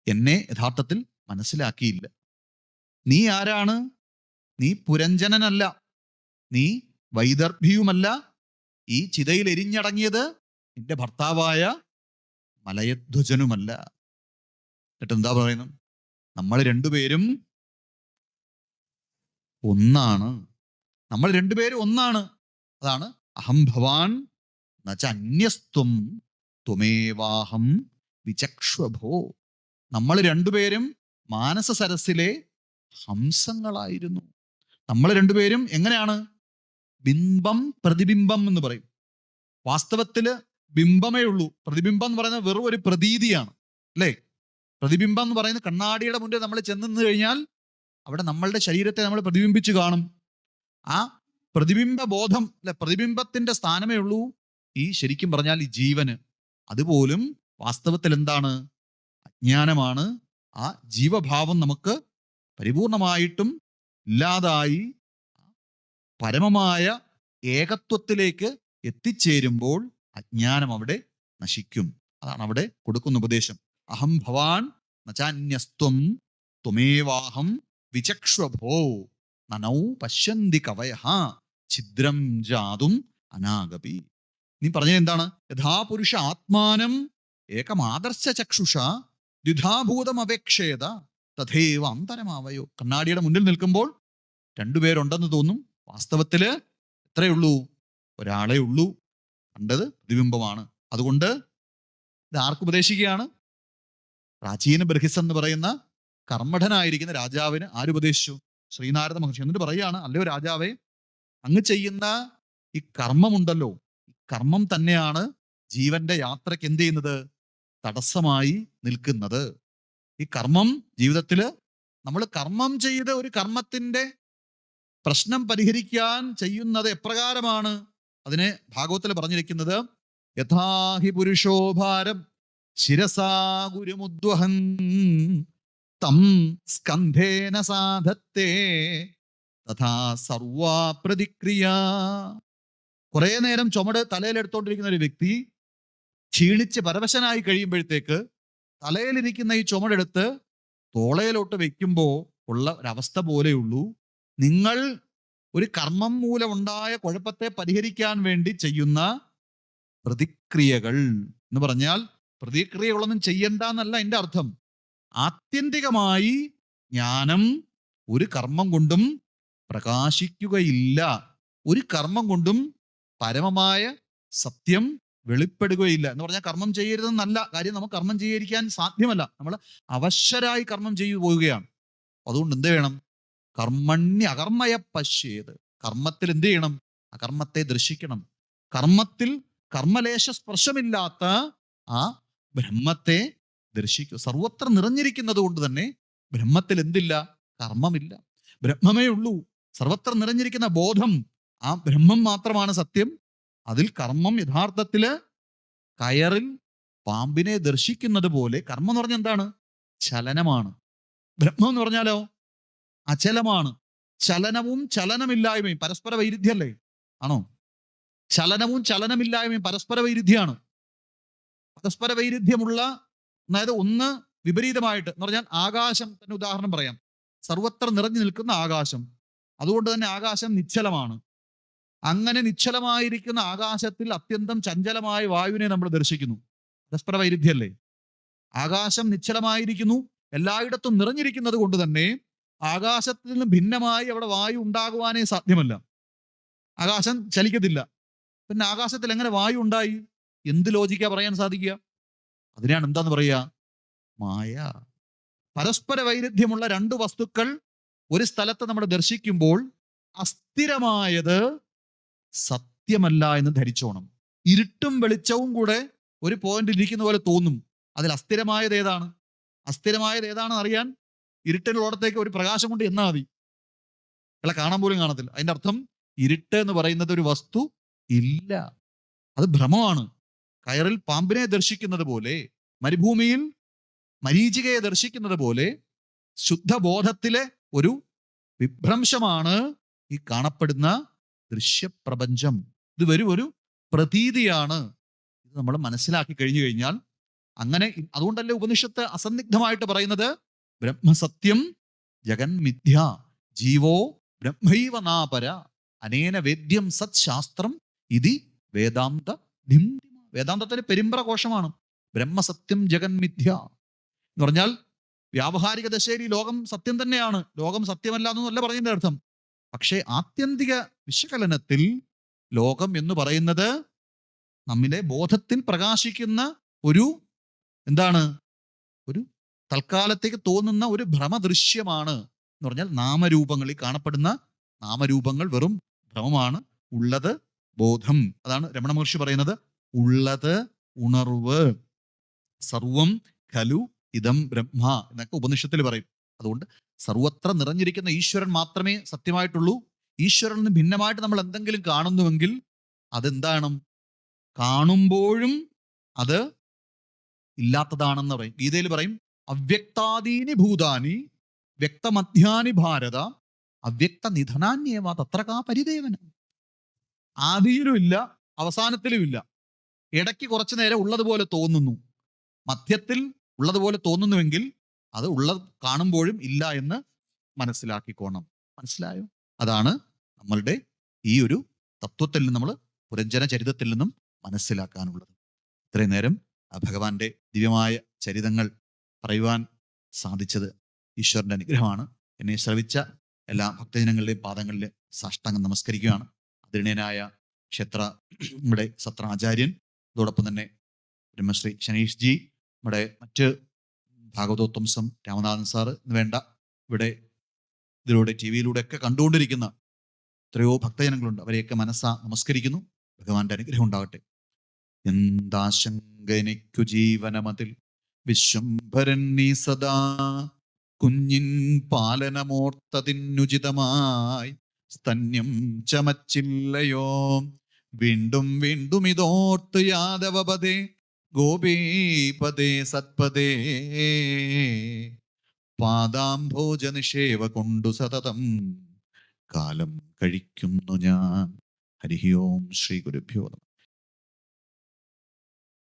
എന്നെ യഥാർത്ഥത്തിൽ മനസ്സിലാക്കിയില്ല. നീ ആരാണ്? നീ പുരഞ്ജനനല്ല, നീ വൈദർഭിയുമല്ല, ഈ ചിതയിൽ എരിഞ്ഞടങ്ങിയത് നിന്റെ ഭർത്താവായ മലയധ്വജനുമല്ല. എന്നിട്ട് എന്താ പറയുന്നത്? നമ്മൾ രണ്ടുപേരും ഒന്നാണ്. നമ്മൾ രണ്ടുപേരും ഒന്നാണ്. അതാണ് അഹം ഭവാൻ നച അന്യസ്ത്വം ത്വമേവാഹം വിചക്ഷ്വഭോ. നമ്മൾ രണ്ടുപേരും മാനസ സരസിലെ ഹംസങ്ങളായിരുന്നു. നമ്മൾ രണ്ടുപേരും എങ്ങനെയാണ്? ബിംബം പ്രതിബിംബം എന്ന് പറയും. വാസ്തവത്തില് ബിംബമേ ഉള്ളൂ. പ്രതിബിംബം എന്ന് പറയുന്നത് വെറും ഒരു പ്രതീതിയാണ്, അല്ലേ? പ്രതിബിംബം എന്ന് പറയുന്നത് കണ്ണാടിയുടെ മുന്നിൽ നമ്മൾ ചെന്ന് കഴിഞ്ഞാൽ അവിടെ നമ്മളുടെ ശരീരത്തെ നമ്മൾ പ്രതിബിംബിച്ച് കാണും. ആ പ്രതിബിംബ ബോധം, അല്ലെ, പ്രതിബിംബത്തിന്റെ സ്ഥാനമേ ഉള്ളൂ ഈ ശരിക്കും പറഞ്ഞാൽ ഈ ജീവന്. അതുപോലും വാസ്തവത്തിൽ എന്താണ്? അജ്ഞാനമാണ്. ആ ജീവഭാവം നമുക്ക് പരിപൂർണമായിട്ടും ഇല്ലാതായി പരമമായ ഏകത്വത്തിലേക്ക് എത്തിച്ചേരുമ്പോൾ അജ്ഞാനം അവിടെ നശിക്കും. അതാണ് അവിടെ കൊടുക്കുന്ന ഉപദേശം. അഹം ഭവാൻ നചാന്യസ്ത്വം ത്വമേവാഹം വിചക്ഷ്വഭോ നനൗ പശ്യന്തി കവയഃ ഛിദ്രം ജാതും അനാഗപി. നീ പറഞ്ഞത് എന്താണ്? യഥാപുരുഷ ആത്മാനം ഏകമാദർശ ചക്ഷുഷ ദ്വിധാഭൂതം അപേക്ഷേത തഥൈവ അന്തരമാവയോ. കണ്ണാടിയുടെ മുന്നിൽ നിൽക്കുമ്പോൾ രണ്ടുപേരുണ്ടെന്ന് തോന്നും. വാസ്തവത്തില് എത്രയേ ഉള്ളൂ? ഒരാളെ ഉള്ളൂ. കണ്ടത് പ്രതിബിംബമാണ്. അതുകൊണ്ട് ഇത് ആർക്ക് ഉപദേശിക്കുകയാണ്? പ്രാചീന ബർഹിസ് എന്ന് പറയുന്ന കർമ്മഠനായിരിക്കുന്ന രാജാവിന് ആരുപദേശിച്ചു? ശ്രീനാരദ മഹർഷി. എന്നിട്ട് പറയുകയാണ്, അല്ലയോ രാജാവേ, അങ്ങ് ചെയ്യുന്ന ഈ കർമ്മമുണ്ടല്ലോ, ഈ കർമ്മം തന്നെയാണ് ജീവന്റെ യാത്രയ്ക്ക് എന്ത് ചെയ്യുന്നത്? തടസ്സമായി നിൽക്കുന്നത്. ഈ കർമ്മം ജീവിതത്തില് നമ്മൾ കർമ്മം ചെയ്ത് ഒരു കർമ്മത്തിന്റെ പ്രശ്നം പരിഹരിക്കാൻ ചെയ്യുന്നത് എപ്രകാരമാണ്? അതിനെ ഭാഗവത്തിൽ പറഞ്ഞിരിക്കുന്നത് യഥാഹി പുരുഷോഭാരം ശിരസാ ഗുരുമുദ്വഹൻ തം സ്കന്ധേന സാധത്തെ തഥാ സർവാ പ്രതിക്രിയ. കുറെ നേരം ചുമട് തലയിലെടുത്തോണ്ടിരിക്കുന്ന ഒരു വ്യക്തി ക്ഷീണിച്ച് പരവശനായി കഴിയുമ്പോഴത്തേക്ക് തലയിലിരിക്കുന്ന ഈ ചുമടെടുത്ത് തോളയിലോട്ട് വെക്കുമ്പോൾ ഉള്ള ഒരവസ്ഥ പോലെയുള്ളൂ നിങ്ങൾ ഒരു കർമ്മം മൂലമുണ്ടായ കുഴപ്പത്തെ പരിഹരിക്കാൻ വേണ്ടി ചെയ്യുന്ന പ്രതിക്രിയകൾ. എന്ന് പറഞ്ഞാൽ പ്രതിക്രിയകളൊന്നും ചെയ്യണ്ട എന്നല്ല എൻ്റെ അർത്ഥം. ആത്യന്തികമായി ജ്ഞാനം ഒരു കർമ്മം കൊണ്ടും പ്രകാശിക്കുകയില്ല. ഒരു കർമ്മം കൊണ്ടും പരമമായ സത്യം വെളിപ്പെടുകയില്ല. എന്ന് പറഞ്ഞാൽ കർമ്മം ചെയ്യരുതെന്നല്ല കാര്യം. നമുക്ക് കർമ്മം ചെയ്യാതിരിക്കാൻ സാധ്യമല്ല. നമ്മൾ അവശ്യരായി കർമ്മം ചെയ്തു പോവുകയാണ്. അതുകൊണ്ട് എന്ത് വേണം? കർമ്മണ്യ അകർമ്മയ പശ്യേത്. കർമ്മത്തിൽ എന്ത് ചെയ്യണം? അകർമ്മത്തെ ദർശിക്കണം. കർമ്മത്തിൽ കർമ്മലേശ സ്പർശമില്ലാത്ത ആ ബ്രഹ്മത്തെ ദർശിക്കൂ. സർവത്ര നിറഞ്ഞിരിക്കുന്നത് കൊണ്ട് തന്നെ ബ്രഹ്മത്തിൽ എന്തില്ല? കർമ്മമില്ല. ബ്രഹ്മമേ ഉള്ളൂ. സർവത്ര നിറഞ്ഞിരിക്കുന്ന ബോധം, ആ ബ്രഹ്മം മാത്രമാണ് സത്യം. അതിൽ കർമ്മം യഥാർത്ഥത്തില് കയറിൽ പാമ്പിനെ ദർശിക്കുന്നത് പോലെ. കർമ്മം എന്ന് പറഞ്ഞാൽ എന്താണ്? ചലനമാണ്. ബ്രഹ്മം എന്ന് പറഞ്ഞാലോ അചലമാണ്. ചലനവും ചലനമില്ലായ്മയും പരസ്പര വൈരുദ്ധ്യല്ലേ? ആണോ? ചലനവും ചലനമില്ലായ്മയും പരസ്പര വൈരുദ്ധ്യമാണ്. പരസ്പര വൈരുദ്ധ്യമുള്ള, അതായത് ഒന്ന് വിപരീതമായിട്ട് എന്ന് പറഞ്ഞാൽ ആകാശം തന്നെ ഉദാഹരണം പറയാം. സർവത്ര നിറഞ്ഞു നിൽക്കുന്ന ആകാശം, അതുകൊണ്ട് തന്നെ ആകാശം നിശ്ചലമാണ്. അങ്ങനെ നിശ്ചലമായിരിക്കുന്ന ആകാശത്തിൽ അത്യന്തം ചഞ്ചലമായ വായുവിനെ നമ്മൾ ദർശിക്കുന്നു. പരസ്പര വൈരുദ്ധ്യല്ലേ? ആകാശം നിശ്ചലമായിരിക്കുന്നു, എല്ലായിടത്തും നിറഞ്ഞിരിക്കുന്നത് കൊണ്ട് തന്നെ ആകാശത്തിൽ നിന്നും ഭിന്നമായി അവിടെ വായു ഉണ്ടാകുവാനേ സാധ്യമല്ല. ആകാശം ചലിക്കത്തില്ല. പിന്നെ ആകാശത്തിൽ എങ്ങനെ വായു ഉണ്ടായി? എന്ത് ലോജിക്കാ പറയാൻ സാധിക്കുക? അതിനാണ് എന്താന്ന് പറയുക? മായ. പരസ്പര വൈരുദ്ധ്യമുള്ള രണ്ട് വസ്തുക്കൾ ഒരു സ്ഥലത്ത് നമ്മൾ ദർശിക്കുമ്പോൾ അസ്ഥിരമായത് സത്യമല്ല എന്ന് ധരിച്ചോണം. ഇരുട്ടും വെളിച്ചവും കൂടെ ഒരു പോയിന്റിൽ ഇരിക്കുന്ന പോലെ തോന്നും. അതിൽ അസ്ഥിരമായത് ഏതാണ്? അസ്ഥിരമായത് ഏതാണെന്ന് അറിയാൻ ഇരുട്ടിനുള്ളടത്തേക്ക് ഒരു പ്രകാശം കൊണ്ട് എന്നാ മതി. അല്ല, കാണാൻ പോലും കാണത്തില്ല. അതിന്റെ അർത്ഥം ഇരുട്ട് എന്ന് പറയുന്നത് ഒരു വസ്തു ഇല്ല, അത് ഭ്രമമാണ്. കയറിൽ പാമ്പിനെ ദർശിക്കുന്നത് പോലെ, മരുഭൂമിയിൽ മരീചികയെ ദർശിക്കുന്നത് പോലെ ശുദ്ധബോധത്തിലെ ഒരു വിഭ്രംശമാണ് ഈ കാണപ്പെടുന്ന ദൃശ്യപ്രപഞ്ചം. ഇത് വെറും ഒരു പ്രതീതിയാണ്. ഇത് നമ്മൾ മനസ്സിലാക്കി കഴിഞ്ഞു കഴിഞ്ഞാൽ, അങ്ങനെ അതുകൊണ്ടല്ലേ ഉപനിഷത്ത് അസന്നിഗ്ധമായിട്ട് പറയുന്നത് ബ്രഹ്മസത്യം ജഗന്മിഥ്യ ജീവോ ബ്രഹ്മൈവ നാപര അനേന വേദ്യം സത് ശാസ്ത്രം ഇതി വേദാന്ത ധിംഡിമ. വേദാന്തത്തിന്റെ പെരുമ്പറ കോശമാണ് ബ്രഹ്മസത്യം ജഗന്മിഥ്യ എന്ന് പറഞ്ഞാൽ. വ്യാവഹാരിക ദശയിൽ ഈ ലോകം സത്യം തന്നെയാണ്, ലോകം സത്യമല്ല എന്നല്ല പറയുന്നതിന്റെ അർത്ഥം. പക്ഷേ ആത്യന്തിക വിശകലനത്തിൽ ലോകം എന്ന് പറയുന്നത് നമ്മിലെ ബോധത്തിൽ പ്രകാശിക്കുന്ന ഒരു എന്താണ്? ഒരു തൽക്കാലത്തേക്ക് തോന്നുന്ന ഒരു ഭ്രമദൃശ്യമാണ് എന്ന് പറഞ്ഞാൽ നാമരൂപങ്ങളിൽ കാണപ്പെടുന്ന നാമരൂപങ്ങൾ വെറും ഭ്രമമാണ്. ഉള്ളത് ബോധം. അതാണ് രമണ മഹർഷി പറയുന്നത്, ഉള്ളത് ഉണർവ്, സർവം ഖലു ഇദം ബ്രഹ്മ എന്നൊക്കെ ഉപനിഷത്തിൽ പറയും. അതുകൊണ്ട് സർവത്ര നിറഞ്ഞിരിക്കുന്ന ഈശ്വരൻ മാത്രമേ സത്യമായിട്ടുള്ളൂ. ഈശ്വരനിൽ നിന്ന് ഭിന്നമായിട്ട് നമ്മൾ എന്തെങ്കിലും കാണുന്നുവെങ്കിൽ അതെന്താണ്? കാണുമ്പോഴും അത് ഇല്ലാത്തതാണെന്ന് പറയും. ഗീതയിൽ പറയും, അവ്യക്താദീനി ഭൂതാനി വ്യക്തമധ്യാനി ഭാരത അവ്യക്ത നിധനാന്യേവ തത്രകാ പരിദേവന. ആദിയിലും ഇല്ല, അവസാനത്തിലും ഇല്ല. ഇടയ്ക്ക് കുറച്ചു നേരം ഉള്ളതുപോലെ തോന്നുന്നു. മധ്യത്തിൽ ഉള്ളതുപോലെ തോന്നുന്നുവെങ്കിൽ അത് ഉള്ളത് കാണുമ്പോഴും ഇല്ല എന്ന് മനസ്സിലാക്കിക്കോണം. മനസ്സിലായോ? അതാണ് നമ്മളുടെ ഈ ഒരു തത്വത്തിൽ നിന്ന്, നമ്മൾ പുരഞ്ജന ചരിതത്തിൽ നിന്നും മനസ്സിലാക്കാനുള്ളത്. ഇത്രയും നേരം ഭഗവാന്റെ ദിവ്യമായ ചരിതങ്ങൾ പറയുവാൻ സാധിച്ചത് ഈശ്വരന്റെ അനുഗ്രഹമാണ്. എന്നെ ശ്രവിച്ച എല്ലാ ഭക്തജനങ്ങളുടെയും പാദങ്ങളിൽ സാഷ്ടാംഗം നമസ്കരിക്കുകയാണ്. ആദരണീയനായ നമ്മുടെ സത്രാചാര്യൻ, അതോടൊപ്പം തന്നെ ബ്രഹ്മശ്രീ ശനീഷ് ജി, നമ്മുടെ മറ്റ് ഭാഗവതോത്തംസം രാമനാഥൻ സാറ് എന്ന് വേണ്ട ഇവിടെ ഇതിലൂടെ ടി വിയിലൂടെ ഒക്കെ കണ്ടുകൊണ്ടിരിക്കുന്ന എത്രയോ ഭക്തജനങ്ങളുണ്ട്. അവരെയൊക്കെ മനസ്സാ നമസ്കരിക്കുന്നു. ഭഗവാന്റെ അനുഗ്രഹം ഉണ്ടാകട്ടെ. എന്താശങ്കനിക്കു ജീവനമതിൽ വിശ്വംഭരൻ നീ സദാ കുഞ്ഞിൻ പാലനമോർത്തതിനുചിതമായി സ്തന്യം ചമച്ചില്ലയോ. വീണ്ടും വീണ്ടും ഇതോർത്ത് യാദവപദേ ഗോപീപദേ സത്പദേ പാദാംഭോജ നിഷേവ കൊണ്ടു സതതം കാലം കഴിക്കുന്നു ഞാൻ. ഹരി ഓം ശ്രീ ഗുരുഭ്യോ നമഃ.